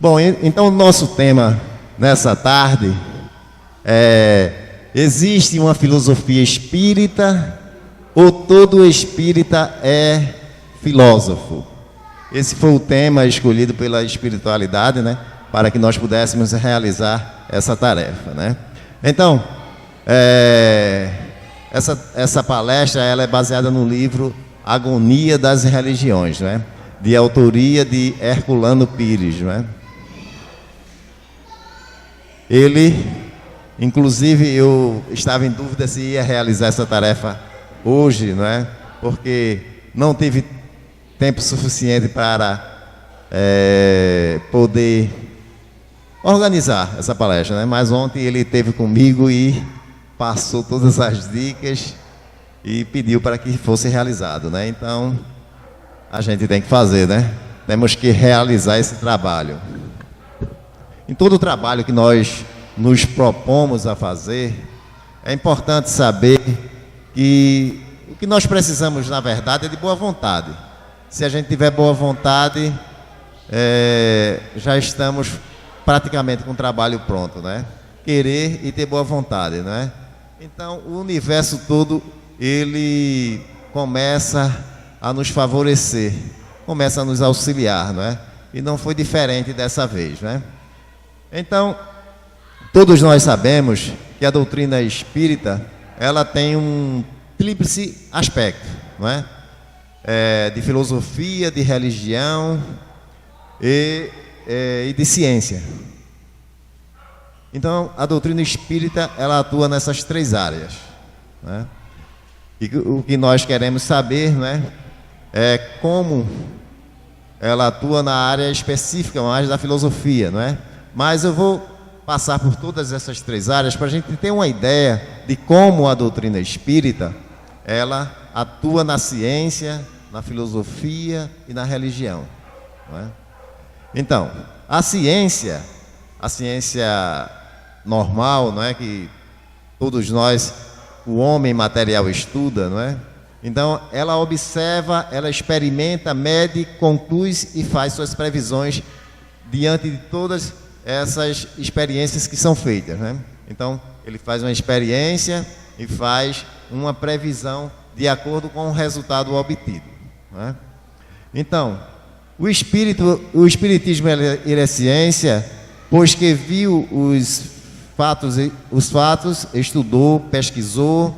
Bom, então o nosso tema nessa tarde existe uma filosofia espírita ou todo espírita é filósofo? Esse foi o tema escolhido pela espiritualidade, né, para que nós pudéssemos realizar essa tarefa, né? Então, essa palestra ela é baseada no livro Agonia das Religiões, né, de autoria de Herculano Pires, né? Ele, inclusive, eu estava em dúvida se ia realizar essa tarefa hoje, não é? Porque não tive tempo suficiente para poder organizar essa palestra, né? Mas ontem ele esteve comigo e passou todas as dicas e pediu para que fosse realizado, né? Então, a gente tem que fazer, né? Temos que realizar esse trabalho. Em todo o trabalho que nós nos propomos a fazer, é importante saber que o que nós precisamos, na verdade, é de boa vontade. Se a gente tiver boa vontade, já estamos praticamente com o trabalho pronto, né? Querer e ter boa vontade, né? Então, o universo todo, ele começa a nos favorecer, começa a nos auxiliar, não é? E não foi diferente dessa vez, né? Então, todos nós sabemos que a doutrina espírita, ela tem um tríplice aspecto, não é? De filosofia, de religião e de ciência. Então, a doutrina espírita, ela atua nessas três áreas, né? E o que nós queremos saber, né, é como ela atua na área específica, mais da filosofia, não é? Mas eu vou passar por todas essas três áreas para a gente ter uma ideia de como a doutrina espírita, ela atua na ciência, na filosofia e na religião, não é? Então, a ciência normal, não é, que todos nós, o homem material estuda, não é? Então, ela observa, ela experimenta, mede, conclui e faz suas previsões diante de todas essas experiências que são feitas, né? Então, ele faz uma experiência e faz uma previsão de acordo com o resultado obtido, né? Então, o espiritismo ele é ciência, pois que viu os fatos, estudou, pesquisou,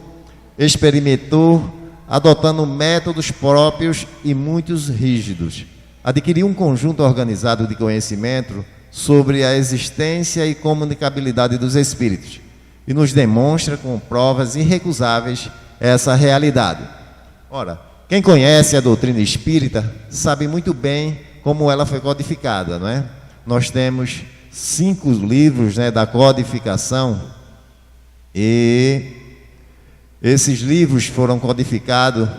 experimentou, adotando métodos próprios e muitos rígidos. Adquiriu um conjunto organizado de conhecimento sobre a existência e comunicabilidade dos espíritos e nos demonstra com provas irrecusáveis essa realidade. Ora, quem conhece a doutrina espírita sabe muito bem como ela foi codificada, não é? Nós temos 5 livros, né, da codificação, e esses livros foram codificados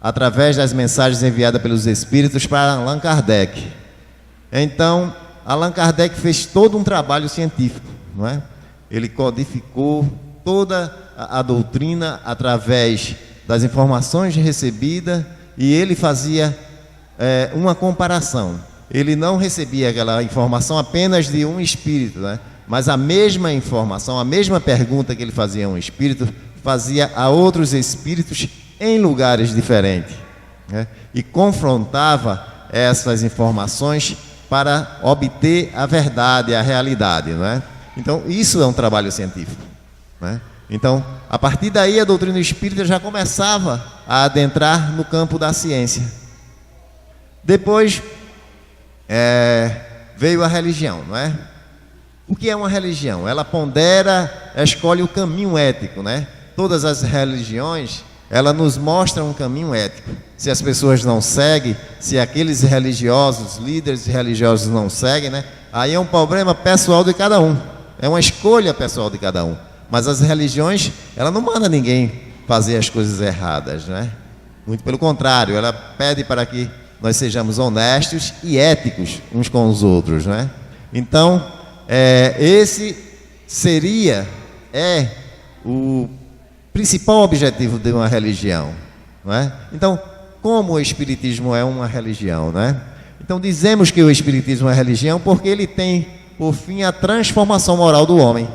através das mensagens enviadas pelos espíritos para Allan Kardec. Então, Allan Kardec fez todo um trabalho científico, não é? Ele codificou toda a doutrina através das informações recebidas e ele fazia uma comparação. Ele não recebia aquela informação apenas de um espírito, né? Mas a mesma informação, a mesma pergunta que ele fazia a um espírito, fazia a outros espíritos em lugares diferentes, né? E confrontava essas informações para obter a verdade, a realidade, não é? Então, isso é um trabalho científico, né? Então, a partir daí, a doutrina espírita já começava a adentrar no campo da ciência. Depois, veio a religião, não é? O que é uma religião? Ela pondera, escolhe o caminho ético, né? Todas as religiões, ela nos mostra um caminho ético. Se as pessoas não seguem, se aqueles religiosos, líderes religiosos não seguem, né? Aí é um problema pessoal de cada um. É uma escolha pessoal de cada um. Mas as religiões, ela não manda ninguém fazer as coisas erradas, né? Muito pelo contrário, ela pede para que nós sejamos honestos e éticos uns com os outros, né? Então, esse é o principal objetivo de uma religião, não é? Então, como o espiritismo é uma religião, né? Então dizemos que o Espiritismo é religião porque ele tem por fim a transformação moral do homem,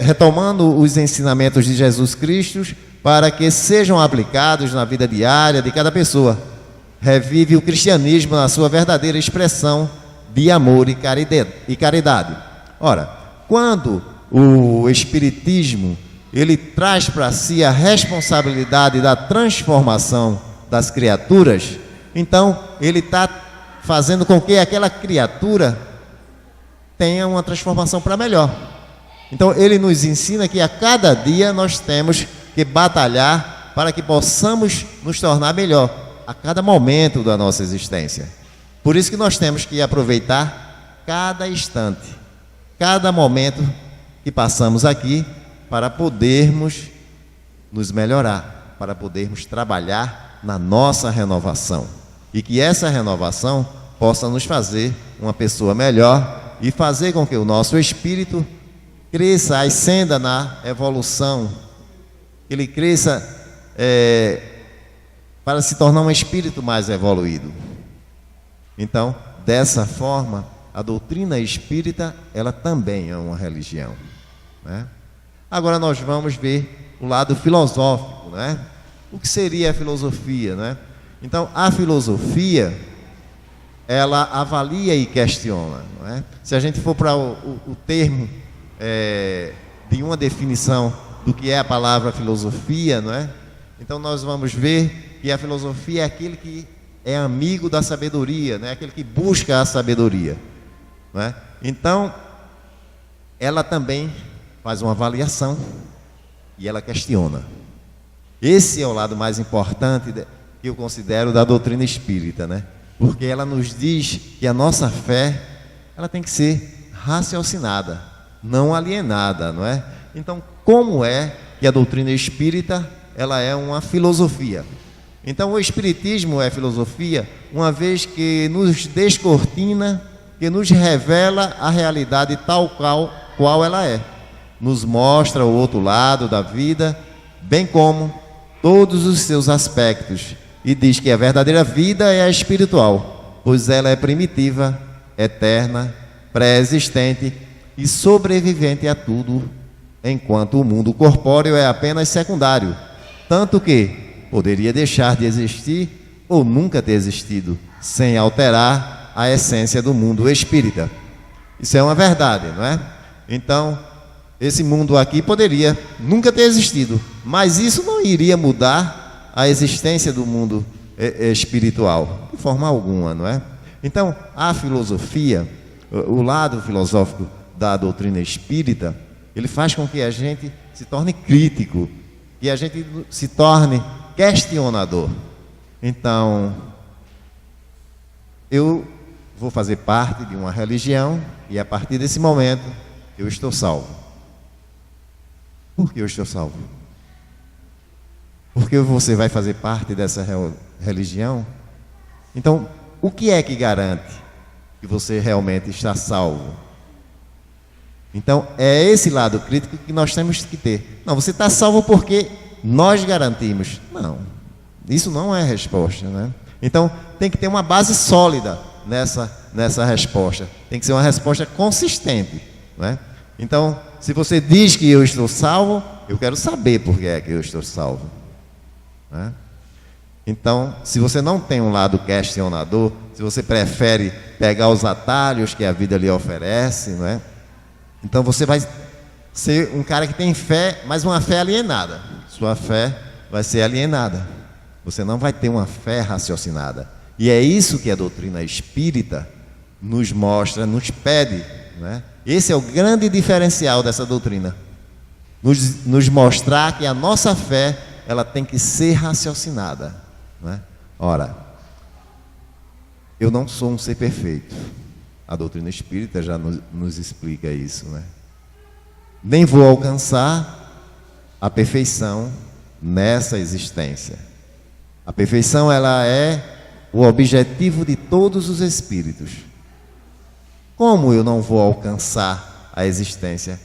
retomando os ensinamentos de Jesus Cristo para que sejam aplicados na vida diária de cada pessoa. Revive o cristianismo na sua verdadeira expressão de amor e caridade. Ora, quando o Espiritismo ele traz para si a responsabilidade da transformação das criaturas, então ele está fazendo com que aquela criatura tenha uma transformação para melhor. Então ele nos ensina que a cada dia nós temos que batalhar para que possamos nos tornar melhor a cada momento da nossa existência. Por isso que nós temos que aproveitar cada instante, cada momento que passamos aqui para podermos nos melhorar, para podermos trabalhar na nossa renovação. E que essa renovação possa nos fazer uma pessoa melhor e fazer com que o nosso espírito cresça, ascenda na evolução, ele cresça para se tornar um espírito mais evoluído. Então, dessa forma, a doutrina espírita, ela também é uma religião, né? Agora nós vamos ver o lado filosófico, né? O que seria a filosofia, né? Então, a filosofia, ela avalia e questiona, não é? Se a gente for para o termo de uma definição do que é a palavra filosofia, não é? Então nós vamos ver que a filosofia é aquele que é amigo da sabedoria, né? Aquele que busca a sabedoria, não é? Então, ela também faz uma avaliação e ela questiona. Esse é o lado mais importante que eu considero da doutrina espírita, né? Porque ela nos diz que a nossa fé, ela tem que ser raciocinada, não alienada, não é? Então, como é que a doutrina espírita, ela é uma filosofia? Então, o espiritismo é filosofia, uma vez que nos descortina, que nos revela a realidade tal qual ela é. Nos mostra o outro lado da vida, bem como todos os seus aspectos, e diz que a verdadeira vida é a espiritual, pois ela é primitiva, eterna, pré-existente e sobrevivente a tudo, enquanto o mundo corpóreo é apenas secundário, tanto que poderia deixar de existir ou nunca ter existido, sem alterar a essência do mundo espírita. Isso é uma verdade, não é? Então, esse mundo aqui poderia nunca ter existido, mas isso não iria mudar a existência do mundo espiritual, de forma alguma, não é? Então, a filosofia, o lado filosófico da doutrina espírita, ele faz com que a gente se torne crítico, que a gente se torne questionador. Então, eu vou fazer parte de uma religião e a partir desse momento eu estou salvo. Por que eu estou salvo? Porque você vai fazer parte dessa religião? Então, o que é que garante que você realmente está salvo? Então, é esse lado crítico que nós temos que ter. Não, você está salvo porque nós garantimos. Não, isso não é resposta, né? Então, tem que ter uma base sólida nessa resposta. Tem que ser uma resposta consistente, né? Então, se você diz que eu estou salvo, eu quero saber por que é que eu estou salvo, né? Então, se você não tem um lado questionador, se você prefere pegar os atalhos que a vida lhe oferece, não é? Então você vai ser um cara que tem fé, mas uma fé alienada. Sua fé vai ser alienada. Você não vai ter uma fé raciocinada. E é isso que a doutrina espírita nos mostra, nos pede, né? Esse é o grande diferencial dessa doutrina. Nos mostrar que a nossa fé, ela tem que ser raciocinada, né? Ora, eu não sou um ser perfeito. A doutrina espírita já nos explica isso, né? Nem vou alcançar a perfeição nessa existência. A perfeição, ela é o objetivo de todos os espíritos. Como eu não vou alcançar a existência,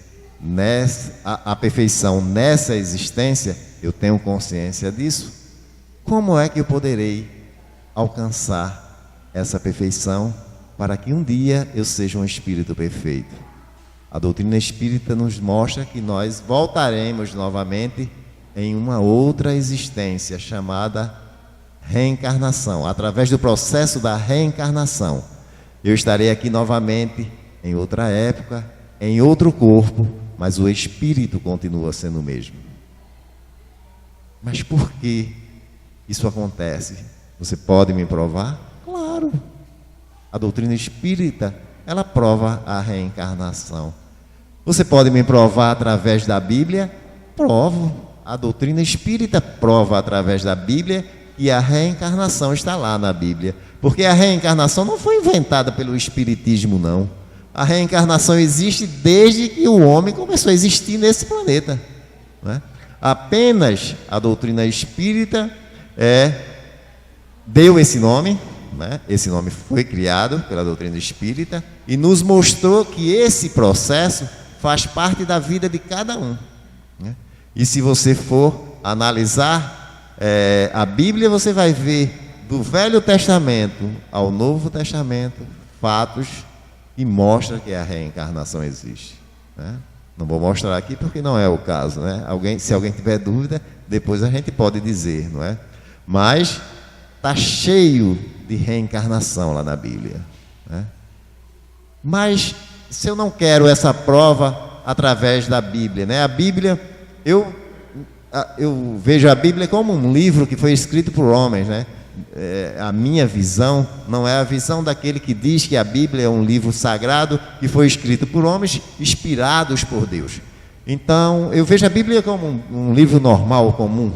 a perfeição nessa existência, eu tenho consciência disso, como é que eu poderei alcançar essa perfeição para que um dia eu seja um espírito perfeito. A doutrina espírita nos mostra que nós voltaremos novamente em uma outra existência chamada reencarnação. Através do processo da reencarnação, eu estarei aqui novamente em outra época, em outro corpo, mas o espírito continua sendo o mesmo. Mas por que isso acontece? Você pode me provar? Claro. A doutrina espírita, ela prova a reencarnação. Você pode me provar através da Bíblia? Provo. A doutrina espírita prova através da Bíblia que a reencarnação está lá na Bíblia. Porque a reencarnação não foi inventada pelo espiritismo, não. A reencarnação existe desde que o homem começou a existir nesse planeta, né? Apenas a doutrina espírita deu esse nome, né? Esse nome foi criado pela doutrina espírita e nos mostrou que esse processo faz parte da vida de cada um, né? E se você for analisar a Bíblia, você vai ver do Velho Testamento ao Novo Testamento fatos que mostram que a reencarnação existe, né? Não vou mostrar aqui porque não é o caso, né? Se alguém tiver dúvida, depois a gente pode dizer, não é? Mas está cheio de reencarnação lá na Bíblia, né? Mas se eu não quero essa prova através da Bíblia, né? A Bíblia, eu vejo a Bíblia como um livro que foi escrito por homens, né? A minha visão não é a visão daquele que diz que a Bíblia é um livro sagrado que foi escrito por homens inspirados por Deus. Então, eu vejo a Bíblia como um livro normal, comum,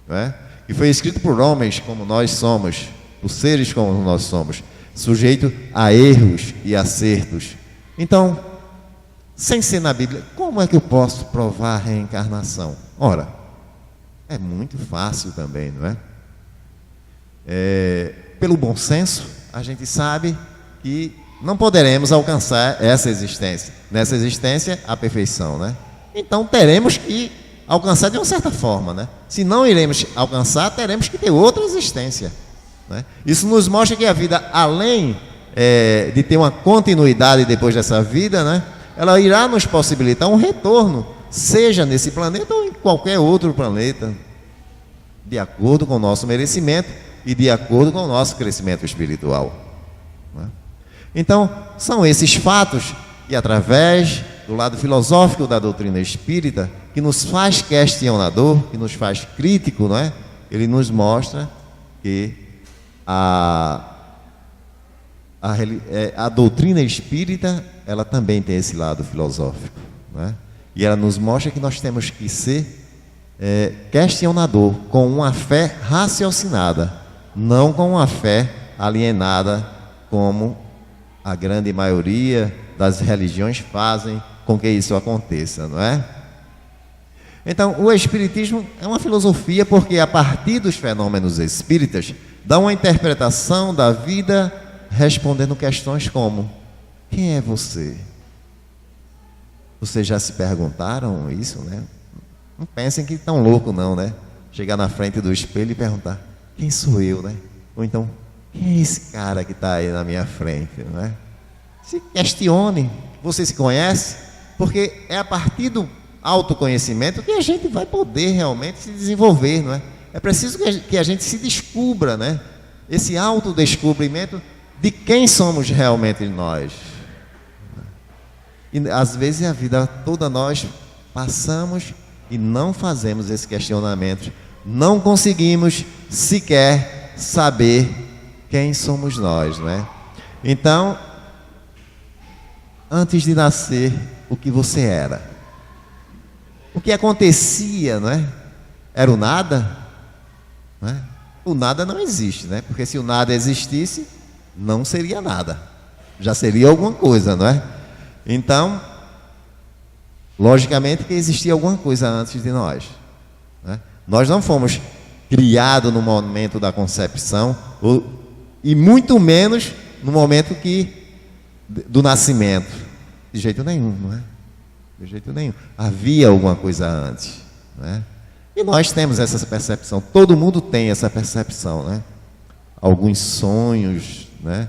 né? Que foi escrito por homens como nós somos, por seres como nós somos, sujeito a erros e acertos. Então, sem ser na Bíblia, como é que eu posso provar a reencarnação? Ora, é muito fácil também, não é? Pelo bom senso, a gente sabe que não poderemos alcançar essa existência. Nessa existência, a perfeição, né? Então, teremos que alcançar de uma certa forma, né? Se não iremos alcançar, teremos que ter outra existência, né? Isso nos mostra que a vida, além de ter uma continuidade depois dessa vida, né? Ela irá nos possibilitar um retorno, seja nesse planeta ou em qualquer outro planeta, de acordo com o nosso merecimento e de acordo com o nosso crescimento espiritual, né? Então, são esses fatos que, através do lado filosófico da doutrina espírita, que nos faz questionador, que nos faz crítico, não é? Ele nos mostra que a doutrina espírita, ela também tem esse lado filosófico, não é? E ela nos mostra que nós temos que ser questionador, com uma fé raciocinada, não com uma fé alienada, como a grande maioria das religiões fazem com que isso aconteça, não é? Então, o Espiritismo é uma filosofia porque, a partir dos fenômenos espíritas, dá uma interpretação da vida respondendo questões como: quem é você? Vocês já se perguntaram isso, né? Não pensem que estão loucos não, né? Chegar na frente do espelho e perguntar: quem sou eu, né? Ou então, quem é esse cara que está aí na minha frente, não é? Se questione. Você se conhece? Porque é a partir do autoconhecimento que a gente vai poder realmente se desenvolver, não é? É preciso que a gente se descubra, né? Esse autodescobrimento de quem somos realmente nós. E às vezes a vida toda nós passamos e não fazemos esse questionamento, não conseguimos sequer saber quem somos nós, não é? Então, antes de nascer, o que você era? O que acontecia, não é? Era o nada? Não é? O nada não existe, né? Porque se o nada existisse, não seria nada, já seria alguma coisa, não é? Então, logicamente que existia alguma coisa antes de nós, né? Nós não fomos criados no momento da concepção, e muito menos no momento do nascimento, de jeito nenhum, não é? De jeito nenhum. Havia alguma coisa antes, né? E nós temos essa percepção, todo mundo tem essa percepção, né? Alguns sonhos né?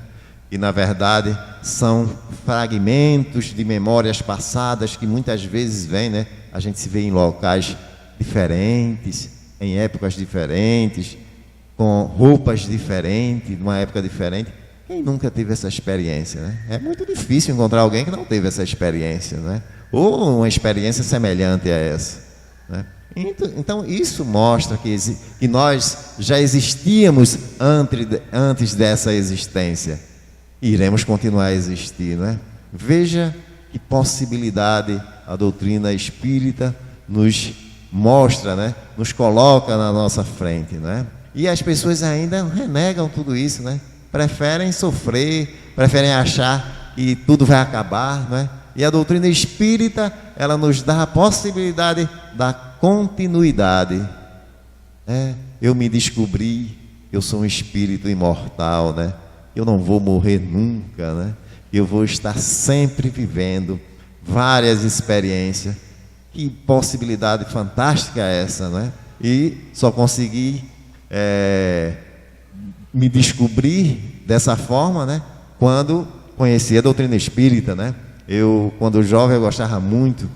E na verdade são fragmentos de memórias passadas que muitas vezes vêm, né? A gente se vê em locais diferentes, em épocas diferentes, com roupas diferentes, numa época diferente. Quem nunca teve essa experiência, né? É muito difícil encontrar alguém que não teve essa experiência, né? Ou uma experiência semelhante a essa, né? Então isso mostra que nós já existíamos antes dessa existência e iremos continuar a existir, né? Veja que possibilidade a doutrina espírita nos mostra, né? Nos coloca na nossa frente, né? E as pessoas ainda renegam tudo isso, né? Preferem sofrer, preferem achar que tudo vai acabar, né? E a doutrina espírita, ela nos dá a possibilidade da continuidade. Eu me descobri, eu sou um espírito imortal, né? Eu não vou morrer nunca, né? Eu vou estar sempre vivendo várias experiências. Que possibilidade fantástica é essa, né? E só consegui me descobrir dessa forma, né? Quando conheci a doutrina espírita, né? Quando jovem, eu gostava muito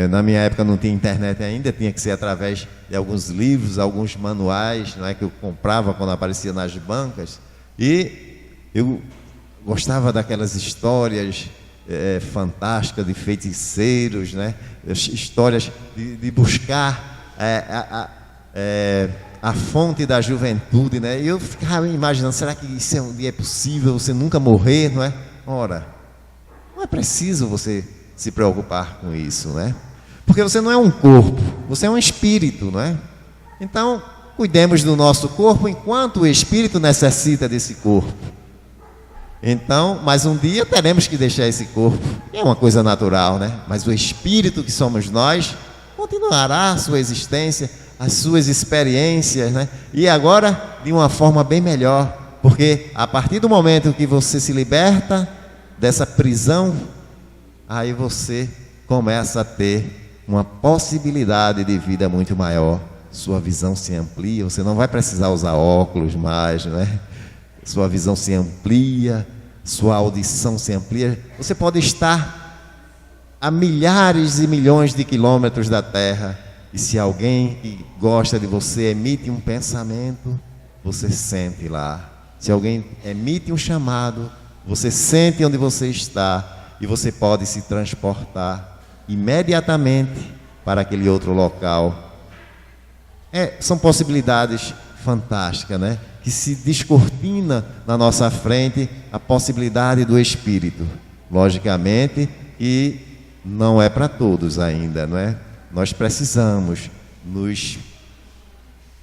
na minha época não tinha internet ainda, tinha que ser através de alguns livros, alguns manuais, não é, que eu comprava quando aparecia nas bancas, e eu gostava daquelas histórias fantásticas de feiticeiros, né? Histórias de buscar a fonte da juventude, né? E eu ficava imaginando, será que isso um dia é possível, você nunca morrer, não é? Ora, não é preciso você se preocupar com isso, né? Porque você não é um corpo, você é um espírito, não é? Então, cuidemos do nosso corpo enquanto o espírito necessita desse corpo. Então, mas um dia teremos que deixar esse corpo, é uma coisa natural, né? Mas o espírito que somos nós continuará a sua existência, as suas experiências, né? E agora de uma forma bem melhor, porque a partir do momento que você se liberta dessa prisão, aí você começa a ter uma possibilidade de vida muito maior. Sua visão se amplia, você não vai precisar usar óculos mais, né? Sua visão se amplia, sua audição se amplia. Você pode estar a milhares e milhões de quilômetros da Terra, e se alguém que gosta de você emite um pensamento, você sente lá. Se alguém emite um chamado, você sente onde você está, e você pode se transportar imediatamente para aquele outro local. São possibilidades fantásticas, né? Que se descortina na nossa frente a possibilidade do espírito. Logicamente, e não é para todos ainda, não é? Nós precisamos nos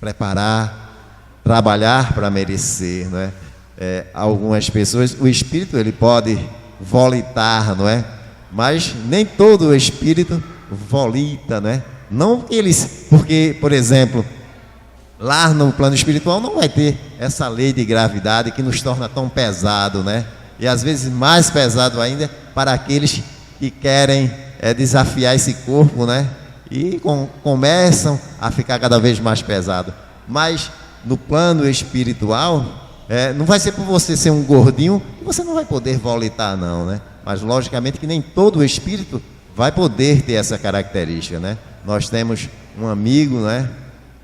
preparar, trabalhar para merecer, não é? Algumas pessoas, o espírito ele pode volitar, não é? Mas nem todo o espírito volita, não é? Não porque, por exemplo, lá no plano espiritual não vai ter essa lei de gravidade que nos torna tão pesado, né? E às vezes mais pesado ainda para aqueles que querem desafiar esse corpo, né? E começam a ficar cada vez mais pesado. Mas no plano espiritual, não vai ser por você ser um gordinho que você não vai poder volitar, não, né? Mas logicamente que nem todo o espírito vai poder ter essa característica, né? Nós temos um amigo, né,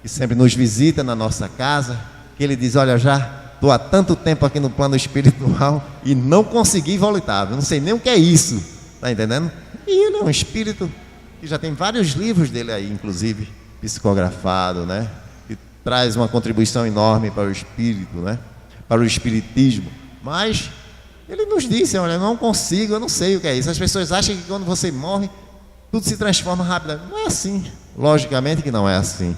que sempre nos visita na nossa casa, que ele diz, olha, já estou há tanto tempo aqui no plano espiritual e não consegui volitar, eu não sei nem o que é isso, tá entendendo? E ele é um espírito que já tem vários livros dele aí, inclusive psicografado, né, que traz uma contribuição enorme para o espírito, né, para o espiritismo. Mas ele nos disse, olha, eu não consigo, eu não sei o que é isso. As pessoas acham que quando você morre tudo se transforma rapidamente. Não é assim, logicamente que não é assim.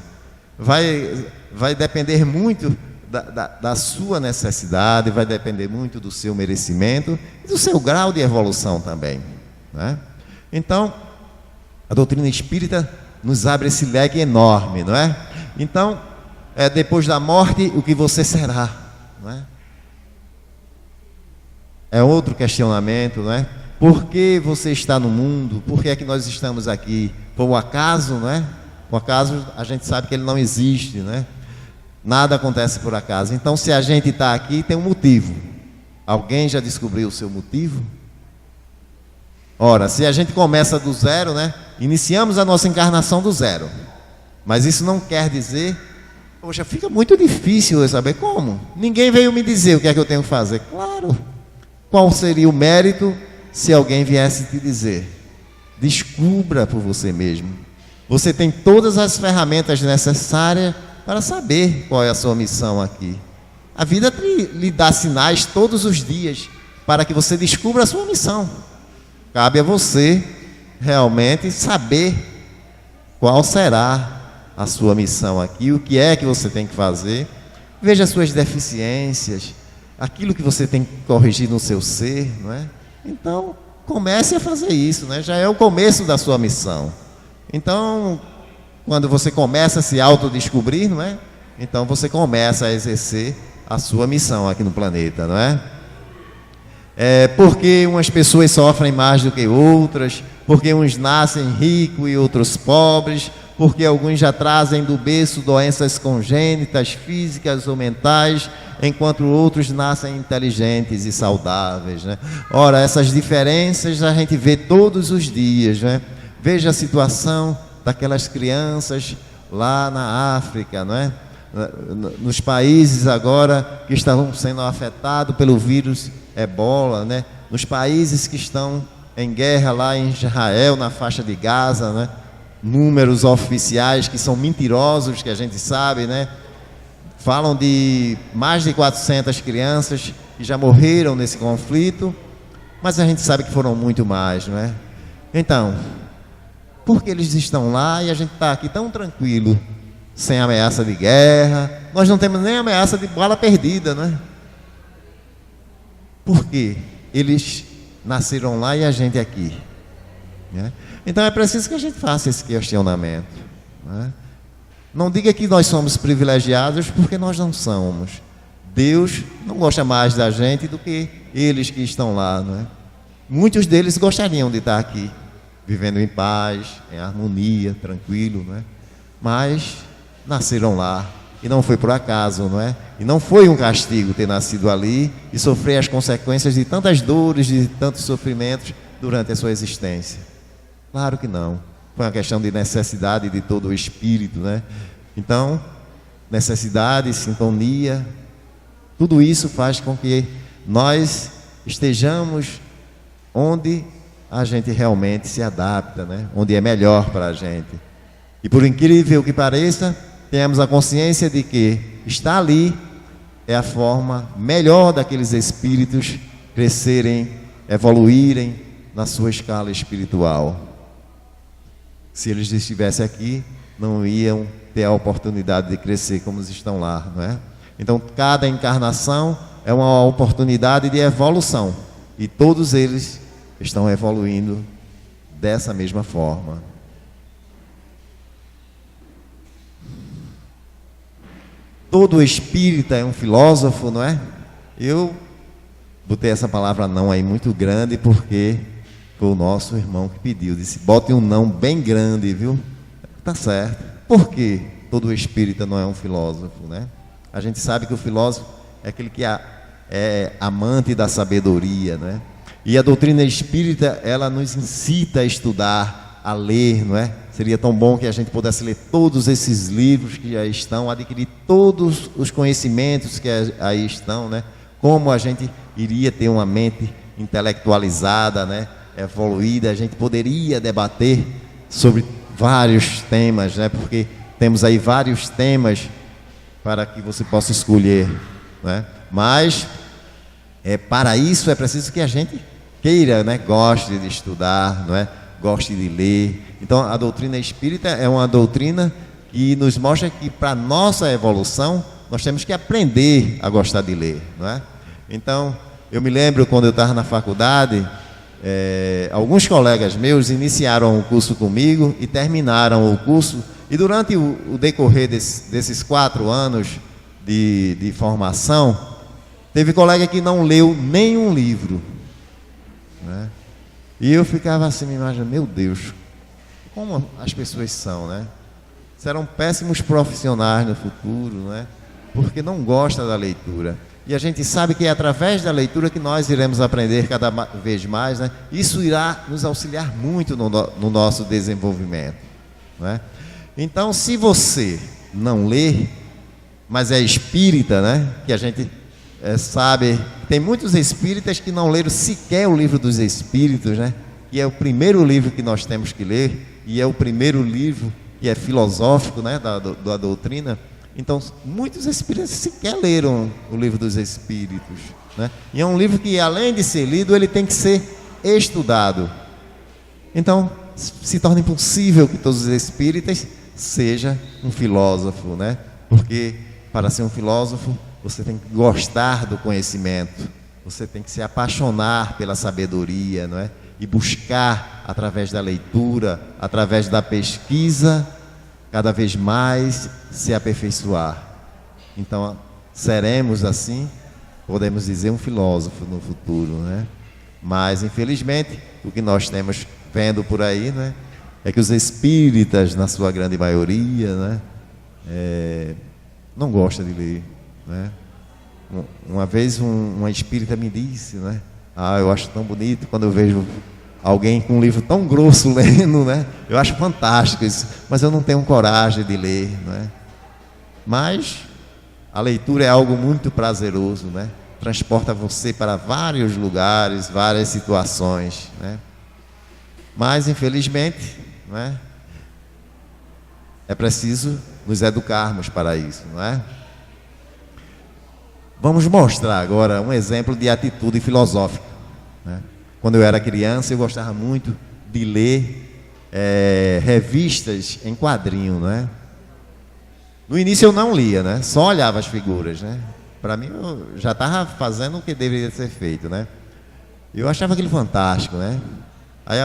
Vai depender muito da sua necessidade, vai depender muito do seu merecimento e do seu grau de evolução também, né? Então, a doutrina espírita nos abre esse leque enorme, não é? Então, depois da morte, o que você será, não é? É outro questionamento, não é? Por que você está no mundo? Por que é que nós estamos aqui? Por um acaso, não é? O acaso a gente sabe que ele não existe, né? Nada acontece por acaso. Então, se a gente está aqui, tem um motivo. Alguém já descobriu o seu motivo? Ora, se a gente começa do zero, né? Iniciamos a nossa encarnação do zero. Mas isso não quer dizer... Poxa, fica muito difícil eu saber como. Ninguém veio me dizer o que é que eu tenho que fazer. Claro. Qual seria o mérito se alguém viesse te dizer? Descubra por você mesmo. Você tem todas as ferramentas necessárias para saber qual é a sua missão aqui. A vida lhe dá sinais todos os dias para que você descubra a sua missão. Cabe a você realmente saber qual será a sua missão aqui, o que é que você tem que fazer. Veja as suas deficiências, aquilo que você tem que corrigir no seu ser, não é? Então, comece a fazer isso, né? Já é o começo da sua missão. Então, quando você começa a se autodescobrir, não é? Então você começa a exercer a sua missão aqui no planeta, não é? Porque umas pessoas sofrem mais do que outras, porque uns nascem ricos e outros pobres, porque alguns já trazem do berço doenças congênitas, físicas ou mentais, enquanto outros nascem inteligentes e saudáveis, né? Ora, essas diferenças a gente vê todos os dias, né? Veja a situação daquelas crianças lá na África, não é? Nos países agora que estão sendo afetados pelo vírus Ebola, né? Nos países que estão em guerra lá em Israel, na faixa de Gaza, né? Números oficiais que são mentirosos, que a gente sabe, né? Falam de mais de 400 crianças que já morreram nesse conflito, mas a gente sabe que foram muito mais, não é? Então, por que eles estão lá e a gente está aqui tão tranquilo, sem ameaça de guerra? Nós não temos nem ameaça de bala perdida, não é? Por quê? Eles nasceram lá e a gente aqui, né? Então é preciso que a gente faça esse questionamento, né? Não diga que nós somos privilegiados, porque nós não somos. Deus não gosta mais da gente do que eles que estão lá, não é? Muitos deles gostariam de estar aqui, vivendo em paz, em harmonia, tranquilo, não é? Mas nasceram lá, e não foi por acaso, não é? E não foi um castigo ter nascido ali e sofrer as consequências de tantas dores, de tantos sofrimentos durante a sua existência. Claro que não. Foi uma questão de necessidade de todo o espírito, né? Então, necessidade, sintonia, tudo isso faz com que nós estejamos onde a gente realmente se adapta, né? Onde é melhor para a gente. E por incrível que pareça, tenhamos a consciência de que estar ali é a forma melhor daqueles espíritos crescerem, evoluírem na sua escala espiritual. Se eles estivessem aqui, não iam ter a oportunidade de crescer como eles estão lá, não é? Então, cada encarnação é uma oportunidade de evolução, e todos eles estão evoluindo dessa mesma forma. Todo espírita é um filósofo, não é? Eu botei essa palavra não aí muito grande, porque foi o nosso irmão que pediu. Disse, bote um não bem grande, viu? Tá certo. Por que todo espírita não é um filósofo, né? A gente sabe que o filósofo é aquele que é amante da sabedoria, né? E a doutrina espírita, ela nos incita a estudar, a ler, não é? Seria tão bom que a gente pudesse ler todos esses livros que já estão, adquirir todos os conhecimentos que aí estão, né? Como a gente iria ter uma mente intelectualizada, né? Evoluída, a gente poderia debater sobre vários temas, né? Porque temos aí vários temas para que você possa escolher, né? Mas para isso é preciso que a gente queira, né? Goste de estudar, não é? Goste de ler. Então a doutrina espírita é uma doutrina que nos mostra que para nossa evolução nós temos que aprender a gostar de ler, não é? Então eu me lembro quando eu estava na faculdade, alguns colegas meus iniciaram o curso comigo e terminaram o curso, e durante o decorrer desses 4 anos de formação, teve colega que não leu nenhum livro, né? E eu ficava assim me imaginando, meu Deus, como as pessoas são, né? Serão péssimos profissionais no futuro, né? porque não gosta da leitura. E a gente sabe que é através da leitura que nós iremos aprender cada vez mais, né? Isso irá nos auxiliar muito no nosso desenvolvimento, não é? Então, se você não lê, mas é espírita, né? Que a gente sabe, tem muitos espíritas que não leram sequer o Livro dos Espíritos, né? Que é o primeiro livro que nós temos que ler, e é o primeiro livro que é filosófico, né? Da doutrina. Então, muitos espíritas sequer leram o Livro dos Espíritos, né? E é um livro que, além de ser lido, ele tem que ser estudado. Então, se torna impossível que todos os espíritas sejam um filósofo, né? Porque, para ser um filósofo, você tem que gostar do conhecimento, você tem que se apaixonar pela sabedoria, não é? E buscar, através da leitura, através da pesquisa, cada vez mais se aperfeiçoar. Então, seremos assim, podemos dizer, um filósofo no futuro, né? Mas, infelizmente, o que nós temos vendo por aí, né, é que os espíritas, na sua grande maioria, né, não gostam de ler, né? Uma vez uma espírita me disse, né, eu acho tão bonito quando eu vejo alguém com um livro tão grosso lendo, né? Eu acho fantástico isso, mas eu não tenho coragem de ler, né? Mas a leitura é algo muito prazeroso, né? Transporta você para vários lugares, várias situações, né? Mas, infelizmente, né, é preciso nos educarmos para isso, não é? Vamos mostrar agora um exemplo de atitude filosófica, né? Quando eu era criança, eu gostava muito de ler revistas em quadrinho, né? No início eu não lia, né? Só olhava as figuras, né? Para mim, eu já estava fazendo o que deveria ser feito, né? Eu achava aquilo fantástico, né? Aí,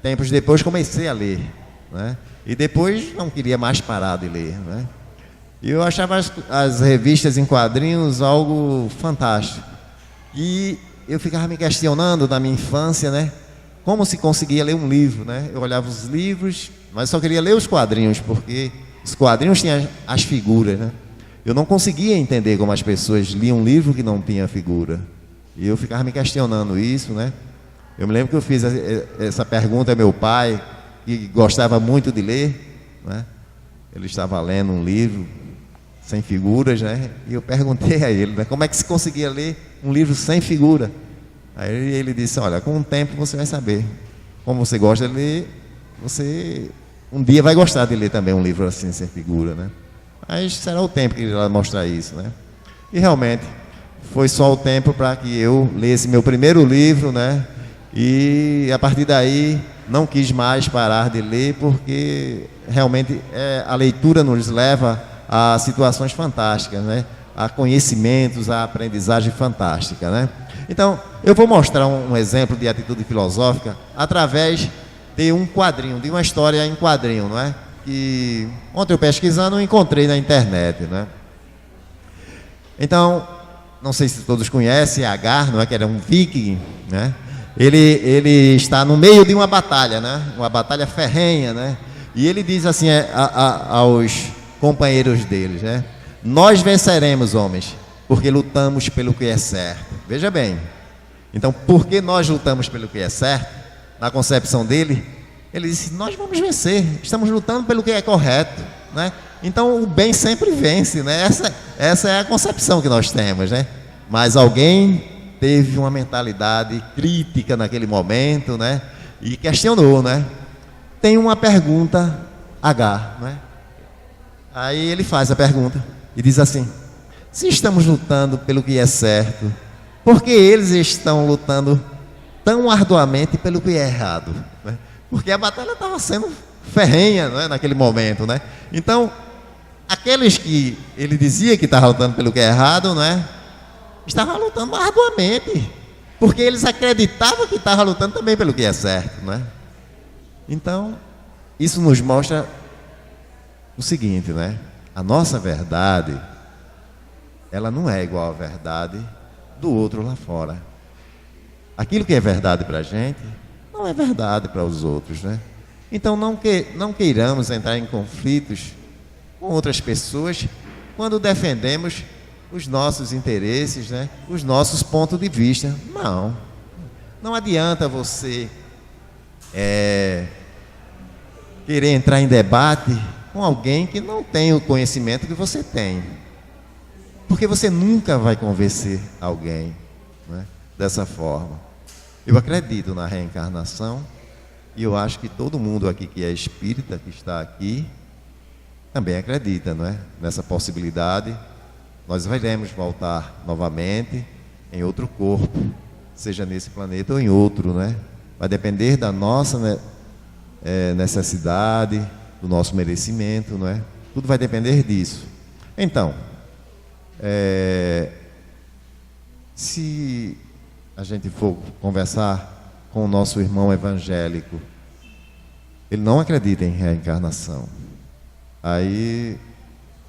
tempos depois, comecei a ler, né? E depois não queria mais parar de ler, né? E eu achava as revistas em quadrinhos algo fantástico. E eu ficava me questionando na minha infância, né? Como se conseguia ler um livro, né? Eu olhava os livros, mas só queria ler os quadrinhos, porque os quadrinhos tinham as figuras, né? Eu não conseguia entender como as pessoas liam um livro que não tinha figura. E eu ficava me questionando isso, né? Eu me lembro que eu fiz essa pergunta ao meu pai, que gostava muito de ler, né? Ele estava lendo um livro sem figuras, né? E eu perguntei a ele, né, como é que se conseguia ler um livro sem figura? Aí ele disse, olha, com o tempo você vai saber. Como você gosta de ler, você um dia vai gostar de ler também um livro assim, sem figura, né? Mas será o tempo que ele vai mostrar isso, né? E realmente, foi só o tempo para que eu lesse meu primeiro livro, né? E a partir daí, não quis mais parar de ler, porque realmente a leitura nos leva a situações fantásticas, né? A conhecimentos, a aprendizagem fantástica, né? Então, eu vou mostrar um exemplo de atitude filosófica através de um quadrinho, de uma história em quadrinho, não é? Que ontem eu pesquisando eu encontrei na internet, né? Então, não sei se todos conhecem Agar, não é? Que era um viking, né? Ele está no meio de uma batalha, né? Uma batalha ferrenha, né? E ele diz assim aos companheiros deles, né? Nós venceremos, homens, porque lutamos pelo que é certo. Veja bem, então por que nós lutamos pelo que é certo? Na concepção dele, ele disse, nós vamos vencer, estamos lutando pelo que é correto, né? Então o bem sempre vence, né? Essa é a concepção que nós temos, né? Mas alguém teve uma mentalidade crítica naquele momento, né? E questionou, né? Tem uma pergunta H, né? Aí ele faz a pergunta e diz assim, se estamos lutando pelo que é certo, por que eles estão lutando tão arduamente pelo que é errado, né? Porque a batalha estava sendo ferrenha, né, naquele momento, né? Então, aqueles que ele dizia que estavam lutando pelo que é errado, né, estavam lutando arduamente, porque eles acreditavam que estavam lutando também pelo que é certo, né? Então, isso nos mostra o seguinte, né? A nossa verdade, ela não é igual à verdade do outro lá fora. Aquilo que é verdade para a gente, não é verdade para os outros, né? Então não queiramos entrar em conflitos com outras pessoas quando defendemos os nossos interesses, né? Os nossos pontos de vista. Não adianta você querer entrar em debate com alguém que não tem o conhecimento que você tem, porque você nunca vai convencer alguém, né, dessa forma. Eu acredito na reencarnação e eu acho que todo mundo aqui que é espírita, que está aqui, também acredita, não é, nessa possibilidade. Nós iremos voltar novamente em outro corpo, seja nesse planeta ou em outro, né? Vai depender da nossa necessidade, do nosso merecimento, não é? Tudo vai depender disso. Então, se a gente for conversar com o nosso irmão evangélico, ele não acredita em reencarnação. Aí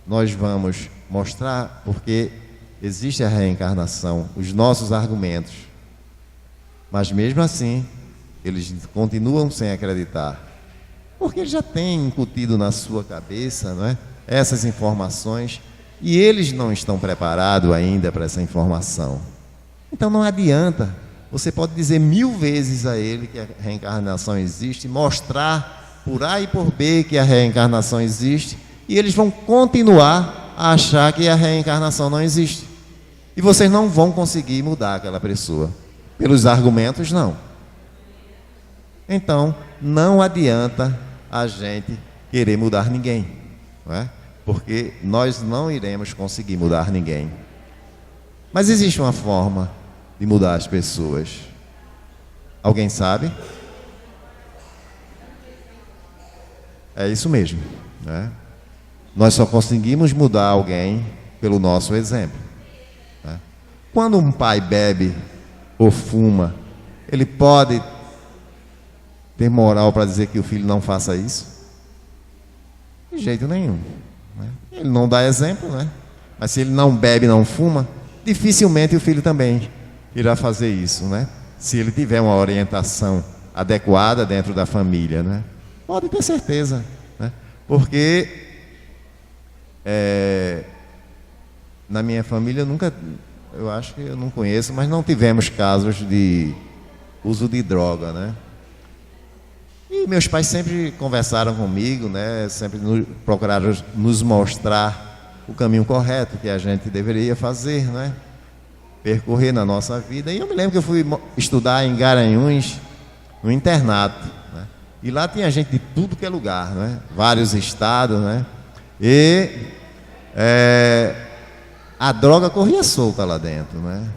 nós vamos mostrar porque existe a reencarnação, os nossos argumentos. Mas mesmo assim, eles continuam sem acreditar, porque eles já têm incutido na sua cabeça, não é, essas informações, e eles não estão preparados ainda para essa informação. Então não adianta, você pode dizer 1000 vezes a ele que a reencarnação existe, mostrar por A e por B que a reencarnação existe, e eles vão continuar a achar que a reencarnação não existe. E vocês não vão conseguir mudar aquela pessoa. Pelos argumentos, não. Então, não adianta a gente querer mudar ninguém, não é? Porque nós não iremos conseguir mudar ninguém. Mas existe uma forma de mudar as pessoas. Alguém sabe? É isso mesmo, né? Nós só conseguimos mudar alguém pelo nosso exemplo, né? Quando um pai bebe ou fuma, ele pode ter moral para dizer que o filho não faça isso? De jeito nenhum, né? Ele não dá exemplo, né? Mas se ele não bebe, não fuma, dificilmente o filho também irá fazer isso, né? Se ele tiver uma orientação adequada dentro da família, né? Pode ter certeza, né? Porque na minha família eu acho que eu não conheço, mas não tivemos casos de uso de droga, né? E meus pais sempre conversaram comigo, né? Sempre procuraram nos mostrar o caminho correto que a gente deveria fazer, né? Percorrer na nossa vida. E eu me lembro que eu fui estudar em Garanhuns, no internato, né? E lá tinha gente de tudo que é lugar, né? Vários estados, né? E a droga corria solta lá dentro, né?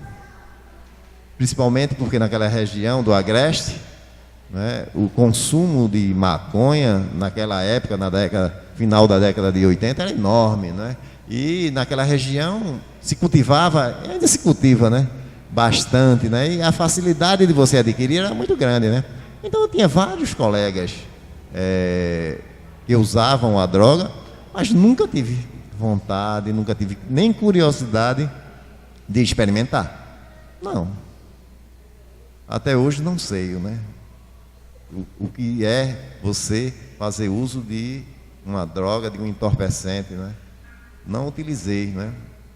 Principalmente porque naquela região do Agreste, né, o consumo de maconha naquela época, final da década de 80, era enorme, né? E naquela região se cultivava, ainda se cultiva, né, bastante, né? E a facilidade de você adquirir era muito grande, né? Então eu tinha vários colegas que usavam a droga, mas nunca tive vontade, nunca tive nem curiosidade de experimentar. Não. Até hoje não sei, né? O que é você fazer uso de uma droga, de um entorpecente, né? Não utilizei, né?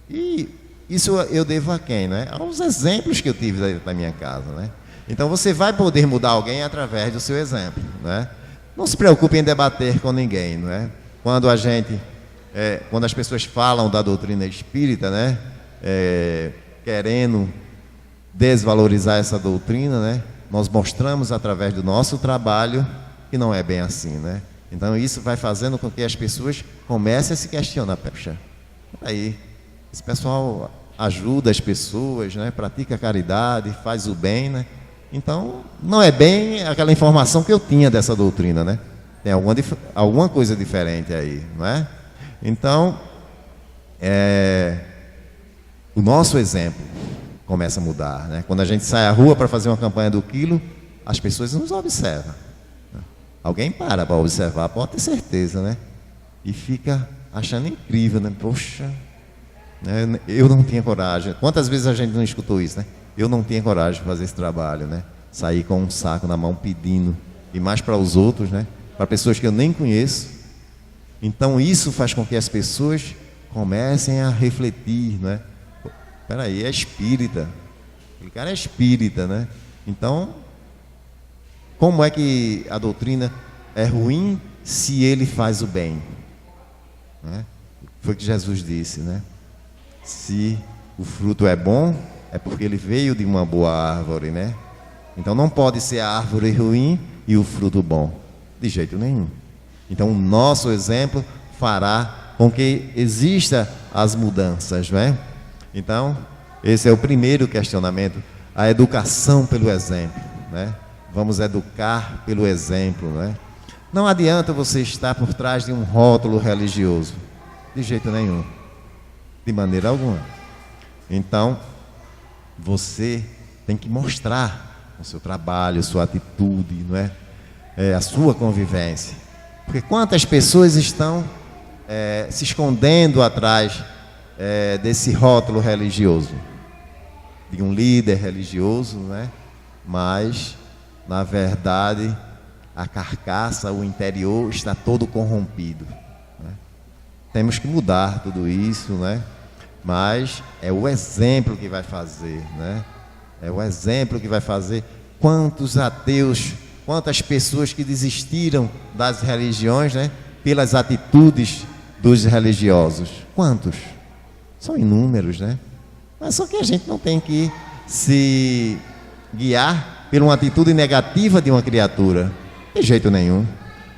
E isso eu devo a quem, né? Aos exemplos que eu tive da minha casa, né? Então você vai poder mudar alguém através do seu exemplo, né? Não se preocupe em debater com ninguém, não é? Quando as pessoas falam da doutrina espírita, né? Querendo desvalorizar essa doutrina, né? Nós mostramos através do nosso trabalho que não é bem assim, né? Então isso vai fazendo com que as pessoas comecem a se questionar. Puxa, aí, esse pessoal ajuda as pessoas, né? Pratica caridade, faz o bem, né? Então não é bem aquela informação que eu tinha dessa doutrina, né? Tem alguma coisa diferente aí, não é? Então, o nosso exemplo começa a mudar, né? Quando a gente sai à rua para fazer uma campanha do quilo, as pessoas nos observam. Alguém para observar, pode ter certeza, né? E fica achando incrível, né? Poxa, né? Eu não tinha coragem. Quantas vezes a gente não escutou isso, né? Eu não tinha coragem de fazer esse trabalho, né? Sair com um saco na mão pedindo, e mais para os outros, né? Para pessoas que eu nem conheço. Então isso faz com que as pessoas comecem a refletir, né? Espera aí, é espírita. Aquele cara é espírita, né? Então, como é que a doutrina é ruim se ele faz o bem? Né? Foi o que Jesus disse, né? Se o fruto é bom, é porque ele veio de uma boa árvore, né? Então não pode ser a árvore ruim e o fruto bom, de jeito nenhum. Então o nosso exemplo fará com que exista as mudanças, né? Então, esse é o primeiro questionamento, a educação pelo exemplo, né? Vamos educar pelo exemplo, né? Não adianta você estar por trás de um rótulo religioso, de jeito nenhum, de maneira alguma. Então, você tem que mostrar o seu trabalho, sua atitude, não é? A sua convivência. Porque quantas pessoas estão se escondendo atrás desse rótulo religioso, de um líder religioso, né? Mas, na verdade, a carcaça, o interior está todo corrompido, né? Temos que mudar tudo isso, né? Mas é o exemplo que vai fazer, né? É o exemplo que vai fazer. Quantos ateus, quantas pessoas que desistiram das religiões, né? Pelas atitudes dos religiosos. Quantos? São inúmeros, né? Mas só que a gente não tem que se guiar por uma atitude negativa de uma criatura. De jeito nenhum.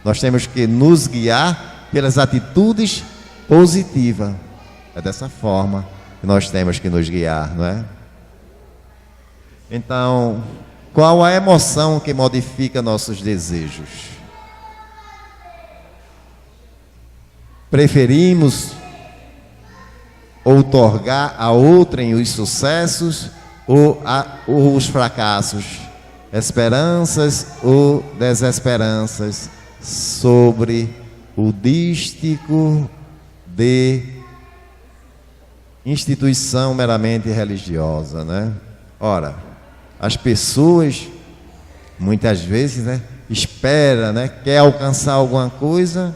Nós temos que nos guiar pelas atitudes positivas. É dessa forma que nós temos que nos guiar, não é? Então, qual a emoção que modifica nossos desejos? Preferimos outorgar a outrem os sucessos ou os fracassos, esperanças ou desesperanças sobre o dístico de instituição meramente religiosa, né? Ora, as pessoas muitas vezes, né, espera, né, quer alcançar alguma coisa,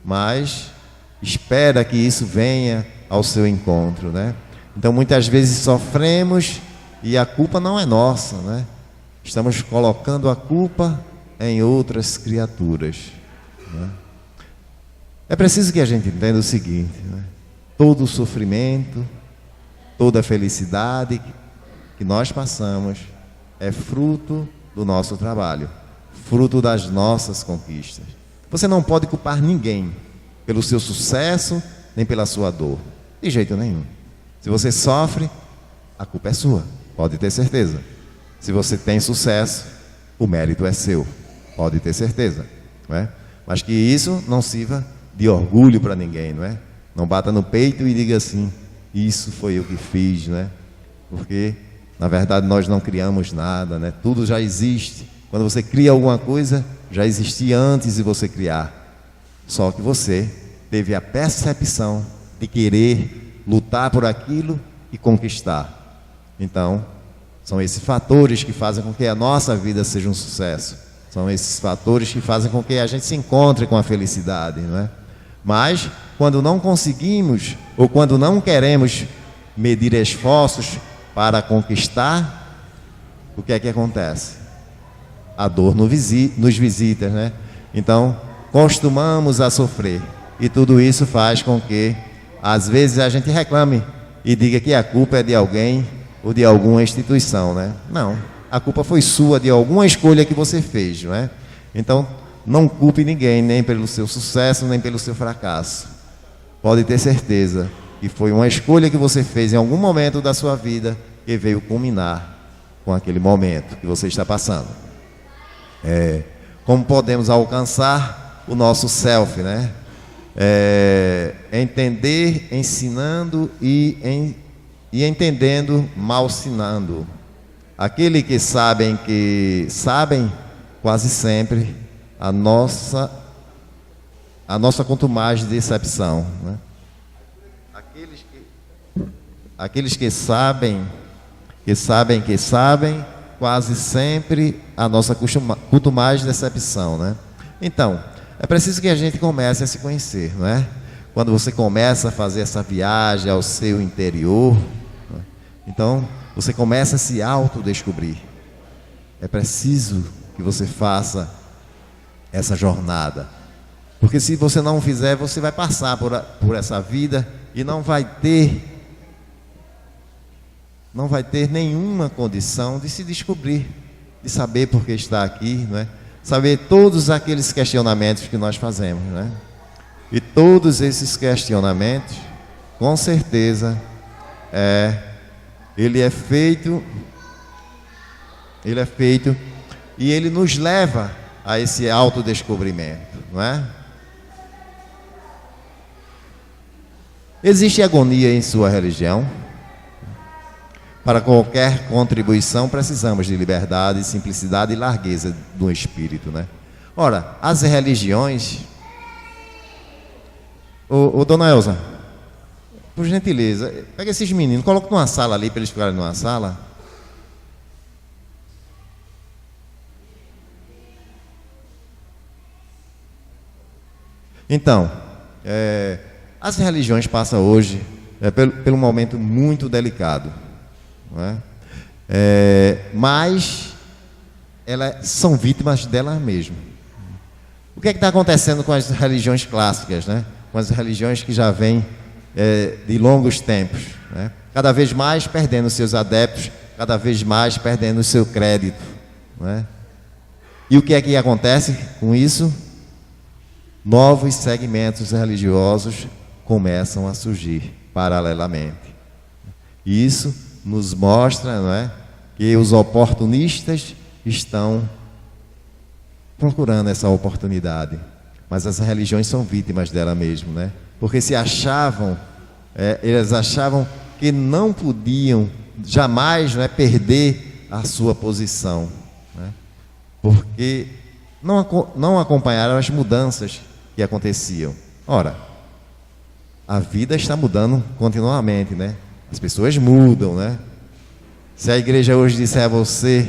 mas espera que isso venha ao seu encontro, né? Então muitas vezes sofremos e a culpa não é nossa, né? Estamos colocando a culpa em outras criaturas, né? É preciso que a gente entenda o seguinte, né? Todo o sofrimento, toda a felicidade que nós passamos é fruto do nosso trabalho, fruto das nossas conquistas. Você não pode culpar ninguém pelo seu sucesso, nem pela sua dor, de jeito nenhum. Se você sofre, a culpa é sua, pode ter certeza. Se você tem sucesso, o mérito é seu, pode ter certeza, não é? Mas que isso não sirva de orgulho para ninguém, não é? Não bata no peito e diga assim, isso foi eu que fiz, né? Porque, na verdade, nós não criamos nada, né? Tudo já existe. Quando você cria alguma coisa, já existia antes de você criar. Só que você teve a percepção de querer lutar por aquilo e conquistar. Então, são esses fatores que fazem com que a nossa vida seja um sucesso. São esses fatores que fazem com que a gente se encontre com a felicidade, não é? Mas, quando não conseguimos, ou quando não queremos medir esforços para conquistar, o que é que acontece? A dor nos visita, né? Então, costumamos a sofrer. E tudo isso faz com que, às vezes, a gente reclame e diga que a culpa é de alguém ou de alguma instituição, né? Não, a culpa foi sua, de alguma escolha que você fez, não é? Então, não culpe ninguém, nem pelo seu sucesso, nem pelo seu fracasso. Pode ter certeza que foi uma escolha que você fez em algum momento da sua vida que veio culminar com aquele momento que você está passando. Como podemos alcançar o nosso self, né? Entender, ensinando e entendendo, malsinando. Aquele que sabem, quase sempre, a nossa quanto mais de decepção, né? Aqueles que sabem, quase sempre a nossa quanto mais decepção, né? Então, é preciso que a gente comece a se conhecer, não é? quando você começa a fazer essa viagem ao seu interior, né? Então você começa a se autodescobrir. É preciso que você faça essa jornada, porque se você não fizer, você vai passar por essa vida e não vai ter nenhuma condição de se descobrir, de saber por que está aqui, não é? Saber todos aqueles questionamentos que nós fazemos, né? E todos esses questionamentos, com certeza, ele é feito e ele nos leva a esse autodescobrimento, não é? Existe agonia em sua religião? Para qualquer contribuição, precisamos de liberdade, simplicidade e largueza do espírito, né? Ora, as religiões... Dona Elza, por gentileza, pega esses meninos, coloca numa sala ali, para eles ficarem numa sala. Então, as religiões passam hoje pelo momento muito delicado, não é? Mas elas são vítimas delas mesmas. O que é que está acontecendo com as religiões clássicas, né? Com as religiões que já vêm de longos tempos, né? Cada vez mais perdendo seus adeptos, cada vez mais perdendo o seu crédito, não é? E o que é que acontece com isso? Novos segmentos religiosos começam a surgir paralelamente. E isso nos mostra, não é, que os oportunistas estão procurando essa oportunidade, mas as religiões são vítimas dela mesmo, né? Porque eles achavam que não podiam jamais, não é, perder a sua posição, né? Porque não acompanharam as mudanças que aconteciam. Ora, a vida está mudando continuamente, né? As pessoas mudam, né? Se a igreja hoje disser a você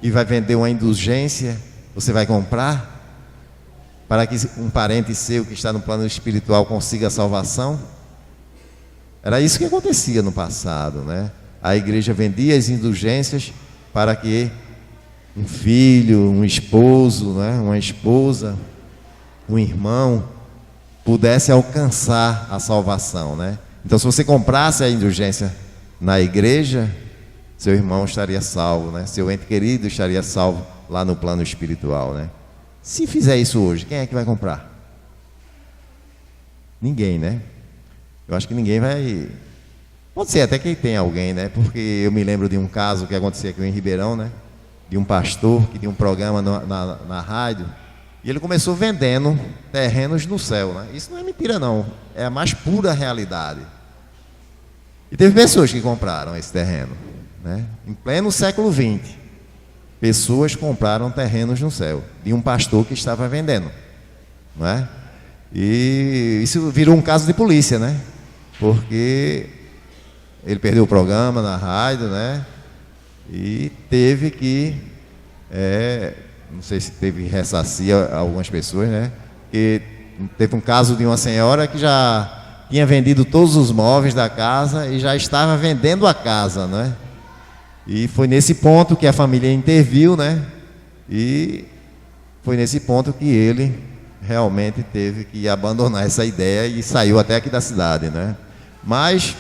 que vai vender uma indulgência, você vai comprar para que um parente seu que está no plano espiritual consiga a salvação? Era isso que acontecia no passado, né? A igreja vendia as indulgências para que um filho, um esposo, né, uma esposa, um irmão pudesse alcançar a salvação, né? Então, se você comprasse a indulgência na igreja, seu irmão estaria salvo, né? Seu ente querido estaria salvo lá no plano espiritual, né? Se fizer isso hoje, quem é que vai comprar? Ninguém, né? Eu acho que ninguém vai... Pode ser até que tem alguém, né? Porque eu me lembro de um caso que acontecia aqui em Ribeirão, né? De um pastor que tinha um programa na rádio, e ele começou vendendo terrenos no céu, né? Isso não é mentira não, é a mais pura realidade. E teve pessoas que compraram esse terreno, né? Em pleno século XX, pessoas compraram terrenos no céu, de um pastor que estava vendendo, não é? E isso virou um caso de polícia, né? Porque ele perdeu o programa na rádio, né? E teve que, não sei se teve ressarcir algumas pessoas, né? E teve um caso de uma senhora que já tinha vendido todos os móveis da casa e já estava vendendo a casa, né? E foi nesse ponto que a família interviu, né? E foi nesse ponto que ele realmente teve que abandonar essa ideia e saiu até aqui da cidade, né? Mas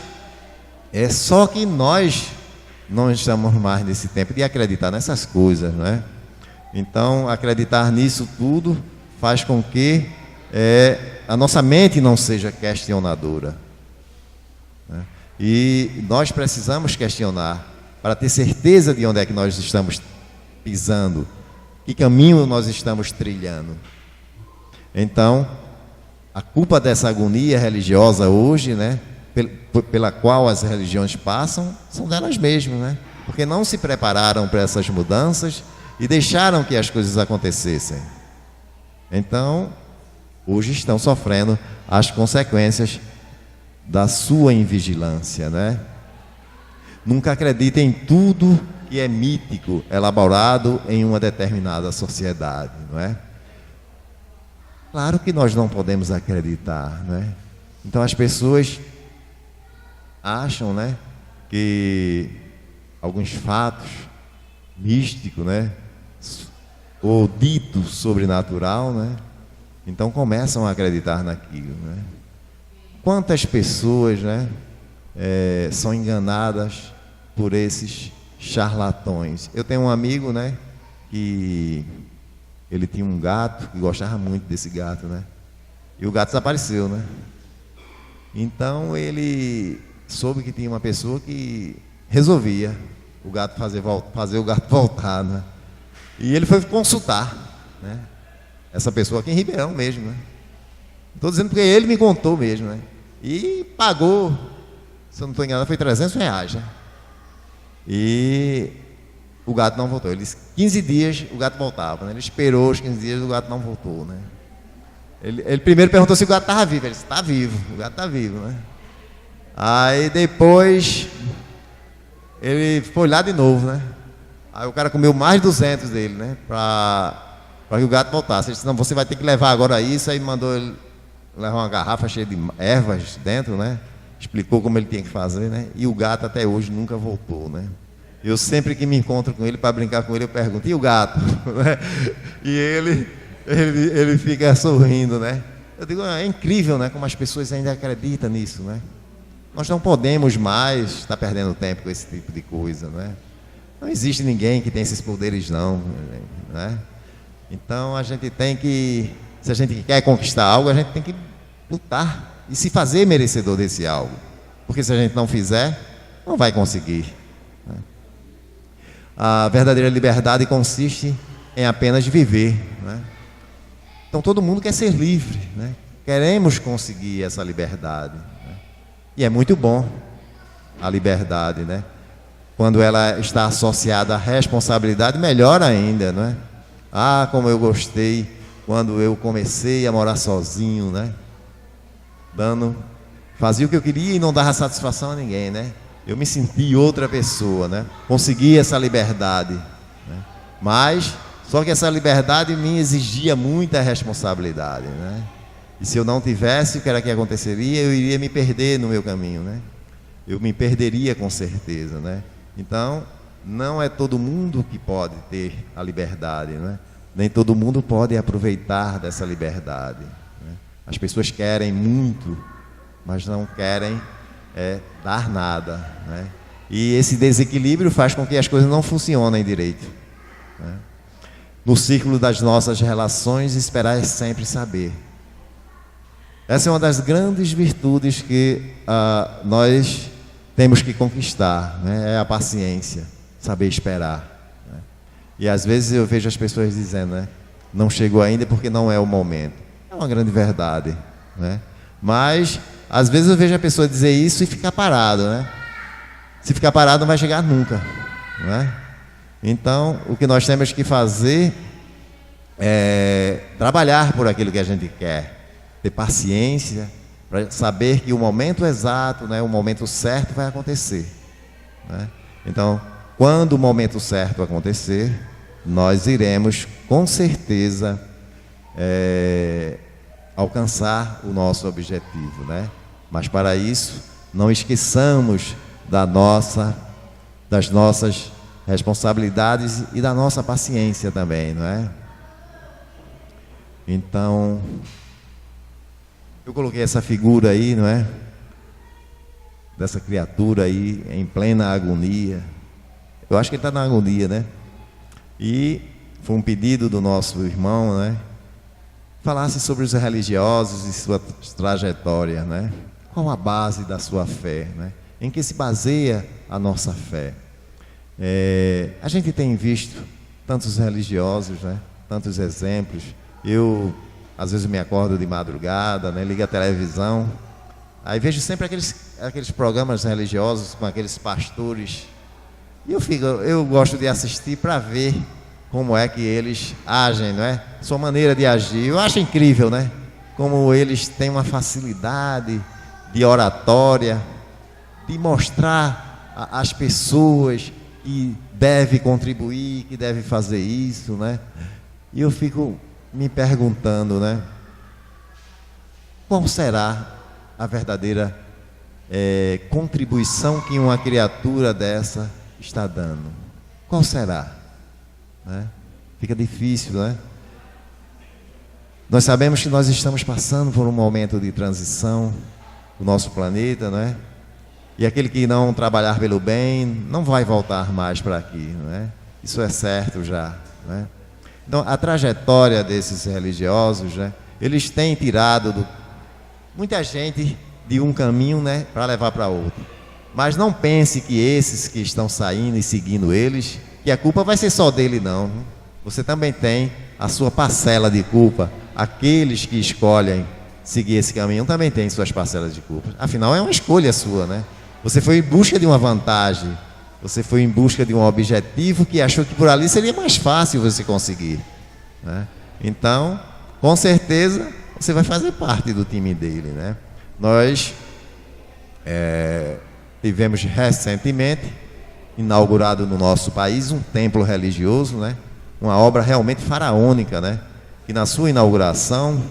é só que nós não estamos mais nesse tempo de acreditar nessas coisas, não é? Então, acreditar nisso tudo faz com que a nossa mente não seja questionadora, né? E nós precisamos questionar para ter certeza de onde é que nós estamos pisando, que caminho nós estamos trilhando. Então, a culpa dessa agonia religiosa hoje, né, pela qual as religiões passam, são delas mesmas, né? Porque não se prepararam para essas mudanças e deixaram que as coisas acontecessem. Então, hoje estão sofrendo as consequências da sua invigilância, né? Nunca acredite em tudo que é mítico, elaborado em uma determinada sociedade, não é? Claro que nós não podemos acreditar, não é? Então as pessoas acham, né, que alguns fatos místicos, né, ou dito sobrenatural, né, então começam a acreditar naquilo, né. Quantas pessoas, né, são enganadas por esses charlatões? Eu tenho um amigo, né, que ele tinha um gato, que gostava muito desse gato, né, e o gato desapareceu, né. Então ele soube que tinha uma pessoa que resolvia o gato fazer o gato voltar, né? E ele foi consultar, né, essa pessoa aqui em Ribeirão mesmo, né? Estou dizendo porque ele me contou mesmo, né? E pagou, se eu não estou enganado, foi R$300, né? E o gato não voltou. Ele disse 15 dias o gato voltava, né? Ele esperou os 15 dias e o gato não voltou, né? Ele primeiro perguntou se o gato estava vivo. Ele disse, está vivo, o gato está vivo, né? Aí depois ele foi lá de novo, né? Aí o cara comeu mais de 200 dele, né? Para que o gato voltasse. Ele disse, não, você vai ter que levar agora isso. Aí mandou ele levar uma garrafa cheia de ervas dentro, né? Explicou como ele tinha que fazer, né? E o gato até hoje nunca voltou, né? Eu sempre que me encontro com ele para brincar com ele, eu pergunto, e o gato? E ele fica sorrindo, né? Eu digo, é incrível, né? Como as pessoas ainda acreditam nisso, né? Nós não podemos mais estar perdendo tempo com esse tipo de coisa, né? Não existe ninguém que tenha esses poderes, não, né? Então a gente tem que, se a gente quer conquistar algo, a gente tem que lutar e se fazer merecedor desse algo, porque se a gente não fizer, não vai conseguir, né? A verdadeira liberdade consiste em apenas viver, né? Então todo mundo quer ser livre, né? Queremos conseguir essa liberdade, né? E é muito bom a liberdade, né? Quando ela está associada à responsabilidade, melhor ainda, não é? Ah, como eu gostei quando eu comecei a morar sozinho, né? Fazia o que eu queria e não dava satisfação a ninguém, né? Eu me senti outra pessoa, né? Consegui essa liberdade, né? Mas só que essa liberdade me exigia muita responsabilidade, né? E se eu não tivesse, o que era que aconteceria? Eu iria me perder no meu caminho, né? Eu me perderia com certeza, né? Então, não é todo mundo que pode ter a liberdade, né? Nem todo mundo pode aproveitar dessa liberdade, né? As pessoas querem muito, mas não querem dar nada, né? E esse desequilíbrio faz com que as coisas não funcionem direito, né? No círculo das nossas relações, esperar é sempre saber. Essa é uma das grandes virtudes que nós temos que conquistar, né? É a paciência, saber esperar, né? E às vezes eu vejo as pessoas dizendo, né? Não chegou ainda porque não é o momento. É uma grande verdade, né? Mas às vezes eu vejo a pessoa dizer isso e ficar parado, né? Se ficar parado não vai chegar nunca, né? Então o que nós temos que fazer é trabalhar por aquilo que a gente quer, ter paciência, para saber que o momento exato, né, o momento certo vai acontecer, né? Então, quando o momento certo acontecer, nós iremos, com certeza, alcançar o nosso objetivo, né? Mas para isso, não esqueçamos das nossas responsabilidades e da nossa paciência também, não é? Então, eu coloquei essa figura aí, não é? Dessa criatura aí em plena agonia. Eu acho que ele está na agonia, né? E foi um pedido do nosso irmão, né? Falasse sobre os religiosos e sua trajetória, né? Qual a base da sua fé, né? Em que se baseia a nossa fé? A gente tem visto tantos religiosos, né? Tantos exemplos. Eu às vezes me acordo de madrugada, né? Ligo a televisão, aí vejo sempre aqueles programas religiosos com aqueles pastores, e eu gosto de assistir para ver como é que eles agem, não é? Sua maneira de agir, eu acho incrível, né? Como eles têm uma facilidade de oratória, de mostrar às pessoas que deve contribuir, que deve fazer isso, né? E eu fico me perguntando, né? Qual será a verdadeira contribuição que uma criatura dessa está dando? Qual será? Né? Fica difícil, né? Nós sabemos que nós estamos passando por um momento de transição do nosso planeta, né? E aquele que não trabalhar pelo bem não vai voltar mais para aqui, né? Isso é certo já, né? Então, a trajetória desses religiosos, né? Eles têm tirado muita gente de um caminho, né, para levar para outro. Mas não pense que esses que estão saindo e seguindo eles, que a culpa vai ser só dele, não. Você também tem a sua parcela de culpa. Aqueles que escolhem seguir esse caminho também têm suas parcelas de culpa. Afinal, é uma escolha sua, né? Você foi em busca de uma vantagem. Você foi em busca de um objetivo que achou que por ali seria mais fácil você conseguir, né? Então, com certeza, você vai fazer parte do time dele, né? Nós tivemos recentemente inaugurado no nosso país um templo religioso, né? Uma obra realmente faraônica, né? Que na sua inauguração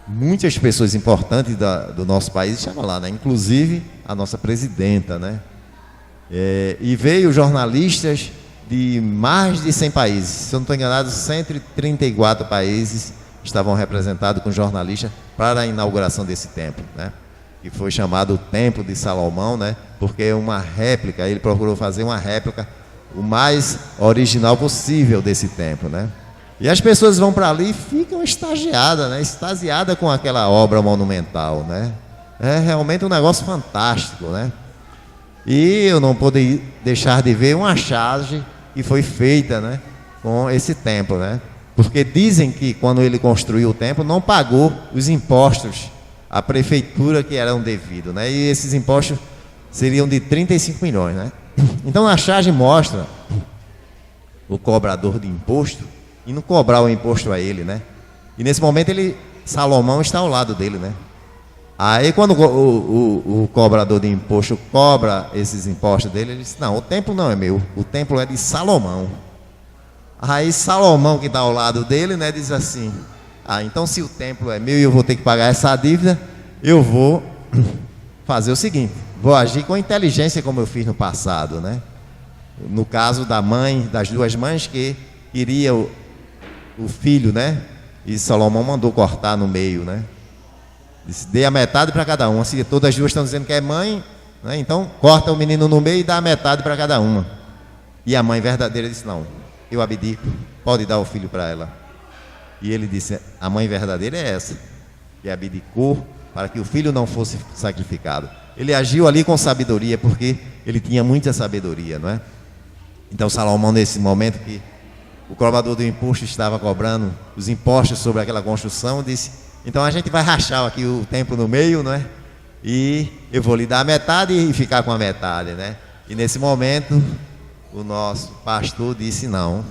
muitas pessoas importantes do nosso país estavam lá, né? Inclusive a nossa presidenta, né? E veio jornalistas de mais de 100 países, se eu não estou enganado, 134 países estavam representados com jornalistas para a inauguração desse templo, né? Que foi chamado o Templo de Salomão, né? Porque é uma réplica, ele procurou fazer uma réplica o mais original possível desse templo, né? E as pessoas vão para ali e ficam extasiadas, né? Extasiadas com aquela obra monumental, né? É realmente um negócio fantástico, né? E eu não pude deixar de ver uma charge que foi feita, né, com esse templo, né? Porque dizem que quando ele construiu o templo não pagou os impostos à prefeitura que eram devidos, né? E esses impostos seriam de 35 milhões, né? Então a charge mostra o cobrador de imposto e não cobrar o imposto a ele, né? E nesse momento Salomão está ao lado dele, né? Aí quando o cobrador de imposto cobra esses impostos dele, ele diz: não, o templo não é meu, o templo é de Salomão. Aí Salomão, que está ao lado dele, né, diz assim: então se o templo é meu e eu vou ter que pagar essa dívida, eu vou fazer o seguinte, vou agir com inteligência como eu fiz no passado, né? No caso das duas mães que queria o filho, né? E Salomão mandou cortar no meio, né? Disse: dê a metade para cada uma. Se todas as duas estão dizendo que é mãe, né? Então corta o menino no meio e dá a metade para cada uma. E a mãe verdadeira disse: não, eu abdico, pode dar o filho para ela. E ele disse: a mãe verdadeira é essa, que abdicou para que o filho não fosse sacrificado. Ele agiu ali com sabedoria, porque ele tinha muita sabedoria, não é? Então Salomão, nesse momento que o cobrador do imposto estava cobrando os impostos sobre aquela construção, disse: então a gente vai rachar aqui o templo no meio, não é? E eu vou lhe dar a metade e ficar com a metade, né? E nesse momento o nosso pastor disse: não,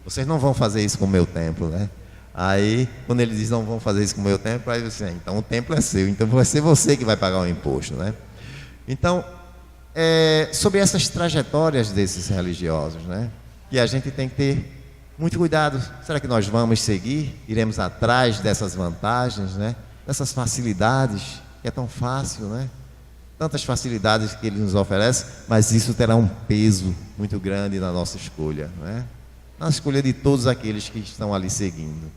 vocês não vão fazer isso com o meu templo, né? Aí quando ele diz: não vão fazer isso com o meu templo, aí eu disse: então o templo é seu, então vai ser você que vai pagar o imposto, né? Então, sobre essas trajetórias desses religiosos, né? E a gente tem que ter muito cuidado. Será que nós vamos seguir? Iremos atrás dessas vantagens, né? Dessas facilidades, que é tão fácil, né? Tantas facilidades que ele nos oferece, mas isso terá um peso muito grande na nossa escolha, né? Na escolha de todos aqueles que estão ali seguindo.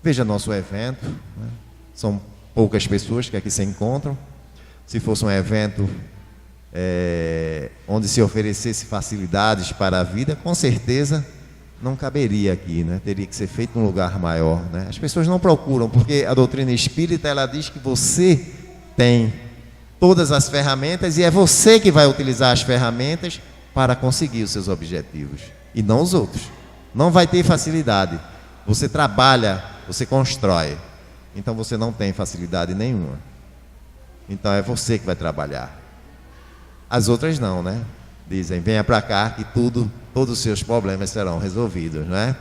Veja nosso evento, né? São poucas pessoas que aqui se encontram. Se fosse um evento onde se oferecesse facilidades para a vida, com certeza não caberia aqui, né? Teria que ser feito num lugar maior, né? As pessoas não procuram, porque a doutrina espírita, ela diz que você tem todas as ferramentas e é você que vai utilizar as ferramentas para conseguir os seus objetivos, e não os outros. Não vai ter facilidade. Você trabalha, você constrói, então você não tem facilidade nenhuma. Então é você que vai trabalhar. As outras não, né? Dizem: venha para cá que todos os seus problemas serão resolvidos, né?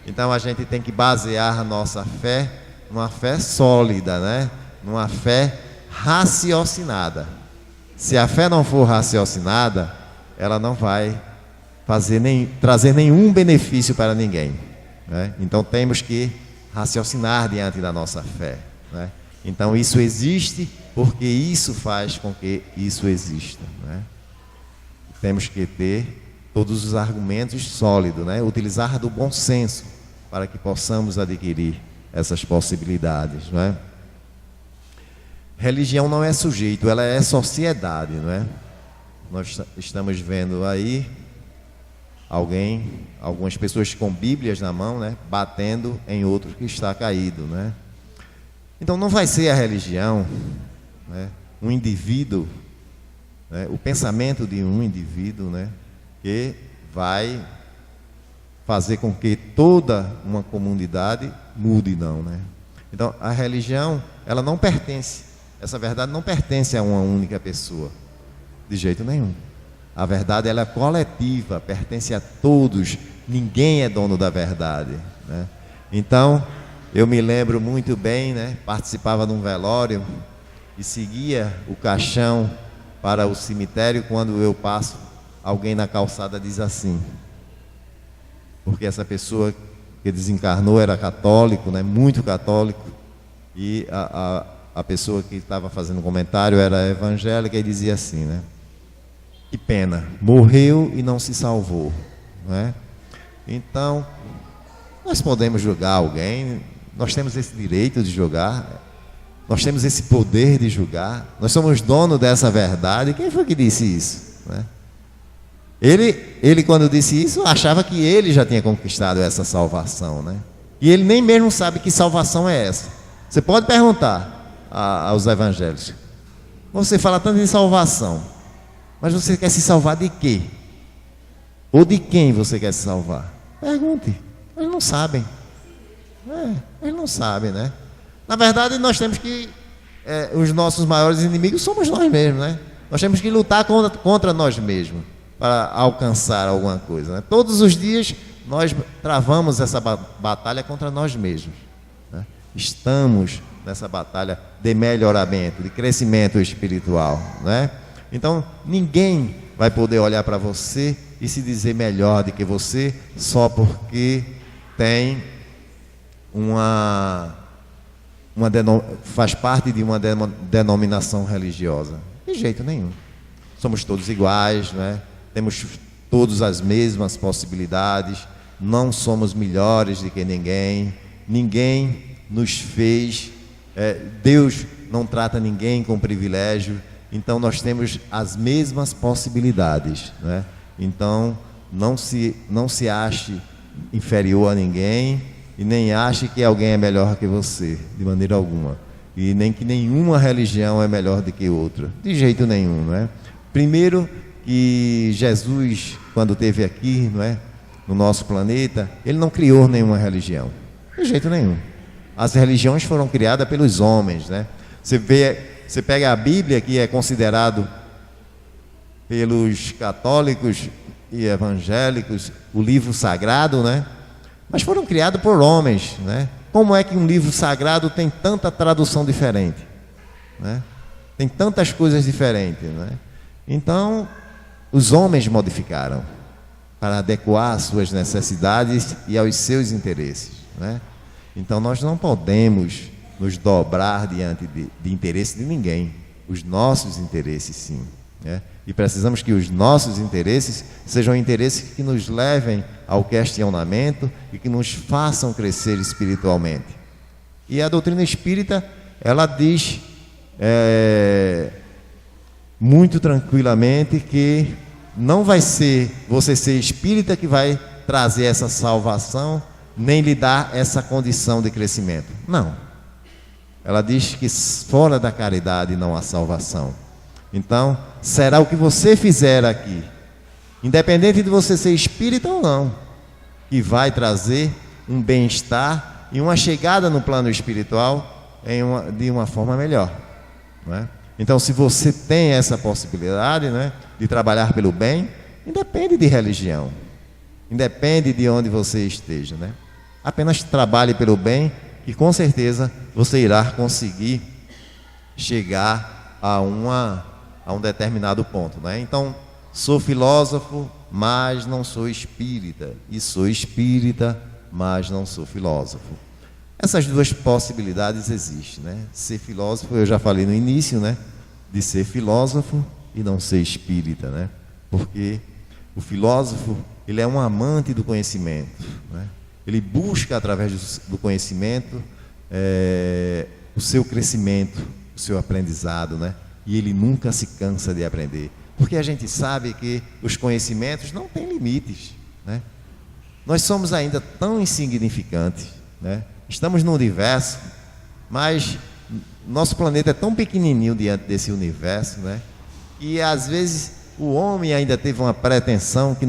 Então a gente tem que basear a nossa fé numa fé sólida, né? Numa fé raciocinada. Se a fé não for raciocinada, ela não vai trazer nenhum benefício para ninguém, né? Então temos que raciocinar diante da nossa fé, né? Então isso existe porque isso faz com que isso exista, né? Temos que ter todos os argumentos sólidos, né? Utilizar do bom senso para que possamos adquirir essas possibilidades, né? Religião não é sujeito, ela é sociedade, não é? Nós estamos vendo aí algumas pessoas com Bíblias na mão, né? Batendo em outro que está caído, né? Então não vai ser a religião, né? Um indivíduo, né? O pensamento de um indivíduo, né? Que vai fazer com que toda uma comunidade mude, não, né? Então a religião, ela não pertence, essa verdade não pertence a uma única pessoa, de jeito nenhum. A verdade, ela é coletiva, pertence a todos, ninguém é dono da verdade, né? Então eu me lembro muito bem, né? Participava de um velório e seguia o caixão para o cemitério. Quando eu passo, alguém na calçada diz assim, porque essa pessoa que desencarnou era católico, né? Muito católico, e a pessoa que estava fazendo comentário era evangélica e dizia assim, né? Que pena, morreu e não se salvou, né? Então nós podemos julgar alguém, nós temos esse direito de julgar, nós temos esse poder de julgar, nós somos donos dessa verdade. Quem foi que disse isso, né? Ele quando disse isso, achava que ele já tinha conquistado essa salvação, né? E ele nem mesmo sabe que salvação é essa. Você pode perguntar aos evangélicos, você fala tanto em salvação, mas você quer se salvar de quê? Ou de quem você quer se salvar? Pergunte, eles não sabem. Eles não sabem, né? Na verdade, nós temos que os nossos maiores inimigos somos nós mesmos, né? Nós temos que lutar contra nós mesmos para alcançar alguma coisa, né? Todos os dias nós travamos essa batalha contra nós mesmos, né? Estamos nessa batalha de melhoramento, de crescimento espiritual, né? Então ninguém vai poder olhar para você e se dizer melhor do que você só porque tem faz parte de uma denominação religiosa. De jeito nenhum. Somos todos iguais, né? Temos todas as mesmas possibilidades, não somos melhores do que ninguém, ninguém nos fez, Deus não trata ninguém com privilégio, então nós temos as mesmas possibilidades, né? Então não se ache inferior a ninguém e nem ache que alguém é melhor que você, de maneira alguma, e nem que nenhuma religião é melhor do que outra, de jeito nenhum, não é? Primeiro que Jesus, quando esteve aqui, não é, no nosso planeta, ele não criou nenhuma religião, de jeito nenhum. As religiões foram criadas pelos homens, né? Você pega a Bíblia, que é considerado pelos católicos e evangélicos o livro sagrado, né? Mas foram criados por homens, né? Como é que um livro sagrado tem tanta tradução diferente, né? Tem tantas coisas diferentes, né? Então, os homens modificaram para adequar às suas necessidades e aos seus interesses, né? Então, nós não podemos nos dobrar diante de interesse de ninguém. Os nossos interesses, sim, né? E precisamos que os nossos interesses sejam interesses que nos levem ao questionamento e que nos façam crescer espiritualmente. E a doutrina espírita, ela diz muito tranquilamente que não vai ser você ser espírita que vai trazer essa salvação, nem lhe dar essa condição de crescimento. Não. Ela diz que fora da caridade não há salvação. Então, será o que você fizer aqui, independente de você ser espírita ou não, que vai trazer um bem-estar e uma chegada no plano espiritual de uma forma melhor, não é? Então, se você tem essa possibilidade, né, de trabalhar pelo bem, independe de religião, independe de onde você esteja, né? Apenas trabalhe pelo bem, que com certeza você irá conseguir chegar a um determinado ponto, né? Então, sou filósofo, mas não sou espírita, e sou espírita, mas não sou filósofo. Essas duas possibilidades existem, né? Ser filósofo, eu já falei no início, né? De ser filósofo e não ser espírita, né? Porque o filósofo, ele é um amante do conhecimento, né? Ele busca, através do conhecimento, o seu crescimento, o seu aprendizado, né? E ele nunca se cansa de aprender. Porque a gente sabe que os conhecimentos não têm limites, né? Nós somos ainda tão insignificantes, né? Estamos no universo, mas nosso planeta é tão pequenininho diante desse universo, né? E às vezes o homem ainda teve uma pretensão que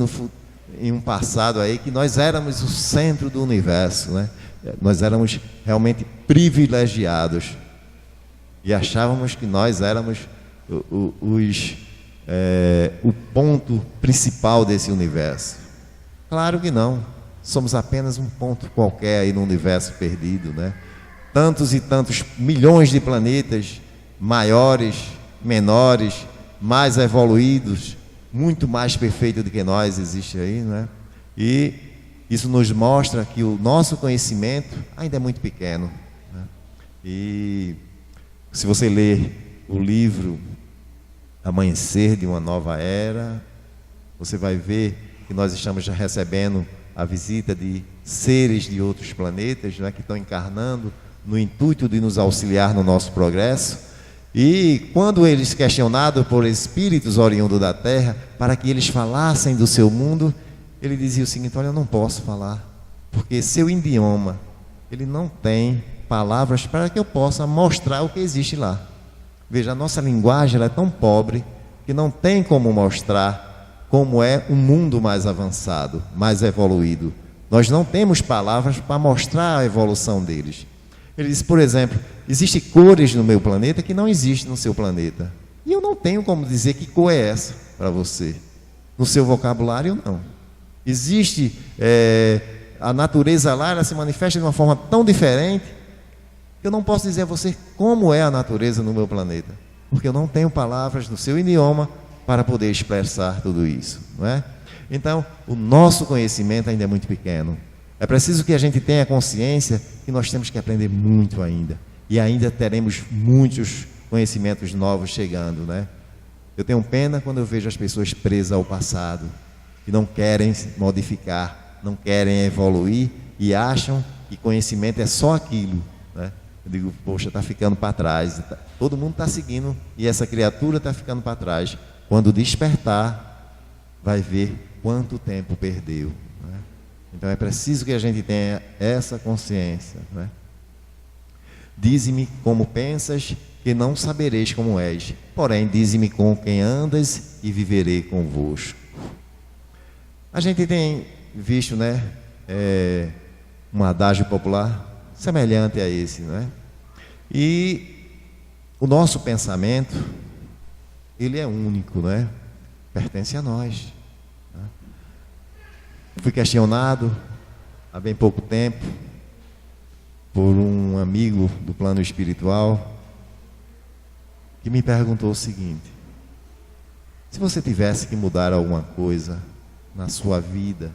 em um passado aí, que nós éramos o centro do universo, né? Nós éramos realmente privilegiados e achávamos que nós éramos o ponto principal desse universo. Claro que não. Somos apenas um ponto qualquer aí no universo perdido, né? Tantos e tantos milhões de planetas, maiores, menores, mais evoluídos, muito mais perfeitos do que nós, existe aí, né? E isso nos mostra que o nosso conhecimento ainda é muito pequeno, né? E se você ler o livro Amanhecer de uma Nova Era, você vai ver que nós estamos já recebendo a visita de seres de outros planetas, né, que estão encarnando no intuito de nos auxiliar no nosso progresso. E quando eles questionados por espíritos oriundos da Terra, para que eles falassem do seu mundo, ele dizia o seguinte: olha, eu não posso falar, porque seu idioma, ele não tem palavras para que eu possa mostrar o que existe lá. Veja, a nossa linguagem ela é tão pobre que não tem como mostrar como é um mundo mais avançado, mais evoluído. Nós não temos palavras para mostrar a evolução deles. Ele diz, por exemplo, existem cores no meu planeta que não existem no seu planeta. E eu não tenho como dizer que cor é essa para você. No seu vocabulário, não. Existe a natureza lá, ela se manifesta de uma forma tão diferente que eu não posso dizer a você como é a natureza no meu planeta, porque eu não tenho palavras no seu idioma para poder expressar tudo isso, não é? Então, o nosso conhecimento ainda é muito pequeno. É preciso que a gente tenha consciência que nós temos que aprender muito ainda. E ainda teremos muitos conhecimentos novos chegando, né? Eu tenho pena quando eu vejo as pessoas presas ao passado, que não querem se modificar, não querem evoluir e acham que conhecimento é só aquilo, né? Eu digo, poxa, está ficando para trás. Todo mundo está seguindo e essa criatura está ficando para trás. Quando despertar, vai ver quanto tempo perdeu, né? Então é preciso que a gente tenha essa consciência, né? Dize-me como pensas, que não sabereis como és. Porém, dize-me com quem andas e viverei convosco. A gente tem visto, né, um adágio popular semelhante a esse, né? E o nosso pensamento, ele é único, né? Pertence a nós, né? Fui questionado há bem pouco tempo por um amigo do plano espiritual que me perguntou o seguinte: se você tivesse que mudar alguma coisa na sua vida,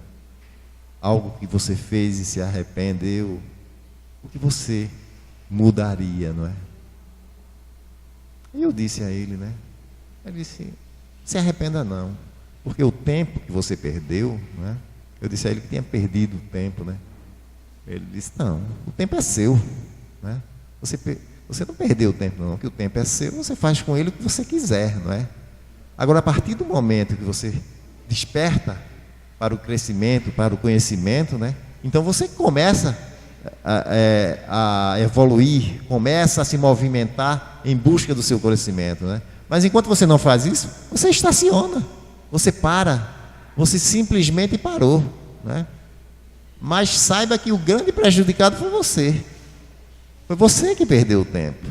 algo que você fez e se arrependeu, o que você mudaria, não é? E eu disse a ele, né? Ele disse, se arrependa não, porque o tempo que você perdeu, né? Eu disse a ele que tinha perdido o tempo, né? Ele disse, não, o tempo é seu, né? Você não perdeu o tempo não, que o tempo é seu, você faz com ele o que você quiser, não é? Agora, a partir do momento que você desperta para o crescimento, para o conhecimento, né? Então você começa a evoluir, começa a se movimentar em busca do seu conhecimento, né? Mas enquanto você não faz isso, você estaciona, você para, você simplesmente parou, né? Mas saiba que o grande prejudicado foi você que perdeu o tempo,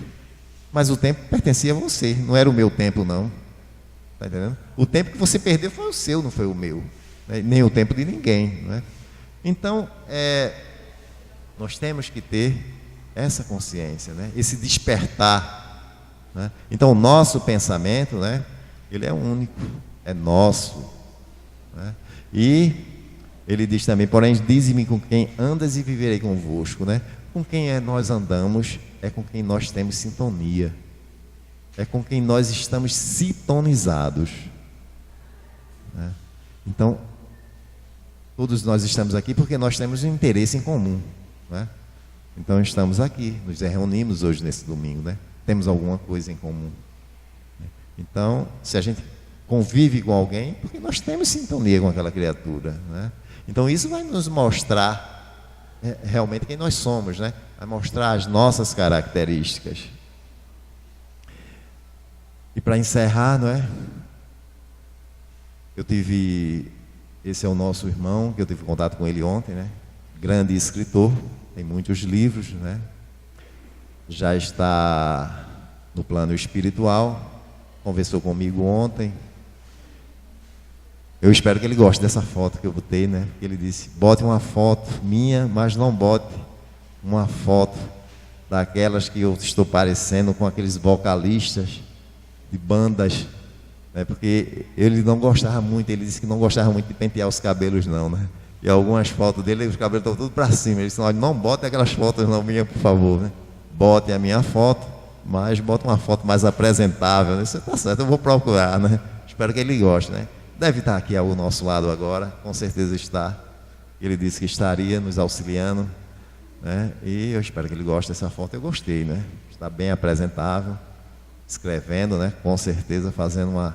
mas o tempo pertencia a você, não era o meu tempo não, tá entendendo? O tempo que você perdeu foi o seu, não foi o meu, né? Nem o tempo de ninguém, né? Então, nós temos que ter essa consciência, né? Esse despertar, né? Então o nosso pensamento, né? Ele é único, é nosso, né? E ele diz também, porém dize-me com quem andas e viverei convosco, né? com quem nós andamos é com quem nós temos sintonia, é com quem nós estamos sintonizados, né? Então, todos nós estamos aqui porque nós temos um interesse em comum, né? Então estamos aqui, nos reunimos hoje nesse domingo, né? Temos alguma coisa em comum. Então, se a gente convive com alguém, porque nós temos sintonia com aquela criatura, né? Então isso vai nos mostrar realmente quem nós somos, né? Vai mostrar as nossas características. E para encerrar, não é? Esse é o nosso irmão, que eu tive contato com ele ontem, né? Grande escritor, tem muitos livros, né? Já está no plano espiritual, conversou comigo ontem. Eu espero que ele goste dessa foto que eu botei, né? Ele disse: bote uma foto minha, mas não bote uma foto daquelas que eu estou parecendo com aqueles vocalistas de bandas, né? Porque ele não gostava muito, ele disse que não gostava muito de pentear os cabelos não, né? E algumas fotos dele, os cabelos estão tudo para cima. Ele disse: não bote aquelas fotos não minha, por favor, né? Bote a minha foto, mas bote uma foto mais apresentável. Isso está certo, eu vou procurar, né? Espero que ele goste, né? Deve estar aqui ao nosso lado agora, com certeza está. Ele disse que estaria nos auxiliando, né? E eu espero que ele goste dessa foto. Eu gostei, né? Está bem apresentável, escrevendo, né? Com certeza fazendo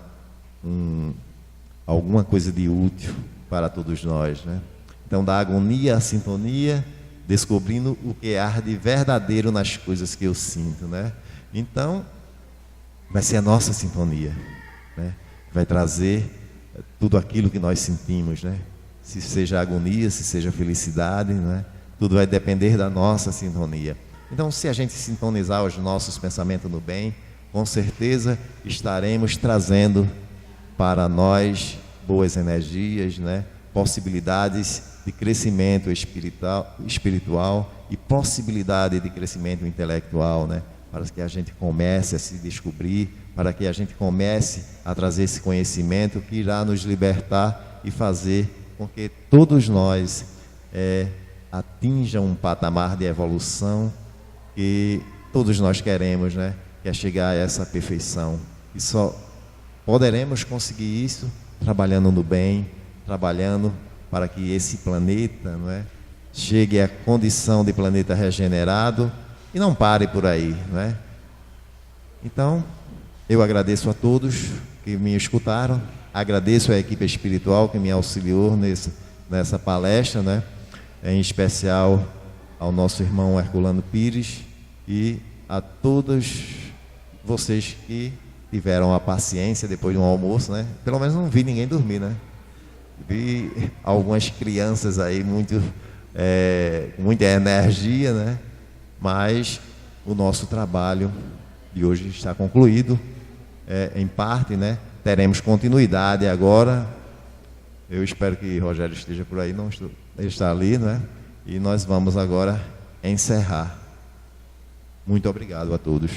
alguma coisa de útil para todos nós, né? Então, da agonia à sintonia, descobrindo o que há de verdadeiro nas coisas que eu sinto, né? Então, vai ser a nossa sintonia, né? Vai trazer tudo aquilo que nós sentimos, né? Se seja agonia, se seja felicidade, né? Tudo vai depender da nossa sintonia. Então, se a gente sintonizar os nossos pensamentos no bem, com certeza estaremos trazendo para nós boas energias, né? Possibilidades de crescimento espiritual e possibilidade de crescimento intelectual, né? Para que a gente comece a se descobrir, para que a gente comece a trazer esse conhecimento que irá nos libertar e fazer com que todos nós atinjam um patamar de evolução que todos nós queremos, né? Que é chegar a essa perfeição. E só poderemos conseguir isso trabalhando no bem, trabalhando para que esse planeta, não é, chegue à condição de planeta regenerado e não pare por aí, não é? Então, eu agradeço a todos que me escutaram, agradeço a equipe espiritual que me auxiliou nessa palestra, né? Em especial ao nosso irmão Herculano Pires e a todos vocês que tiveram a paciência depois de um almoço, né? Pelo menos não vi ninguém dormir, né? Vi algumas crianças aí com muita energia, né? Mas o nosso trabalho de hoje está concluído, em parte, né? Teremos continuidade agora. Eu espero que Rogério esteja por aí, não estou, ele está ali, né? E nós vamos agora encerrar. Muito obrigado a todos.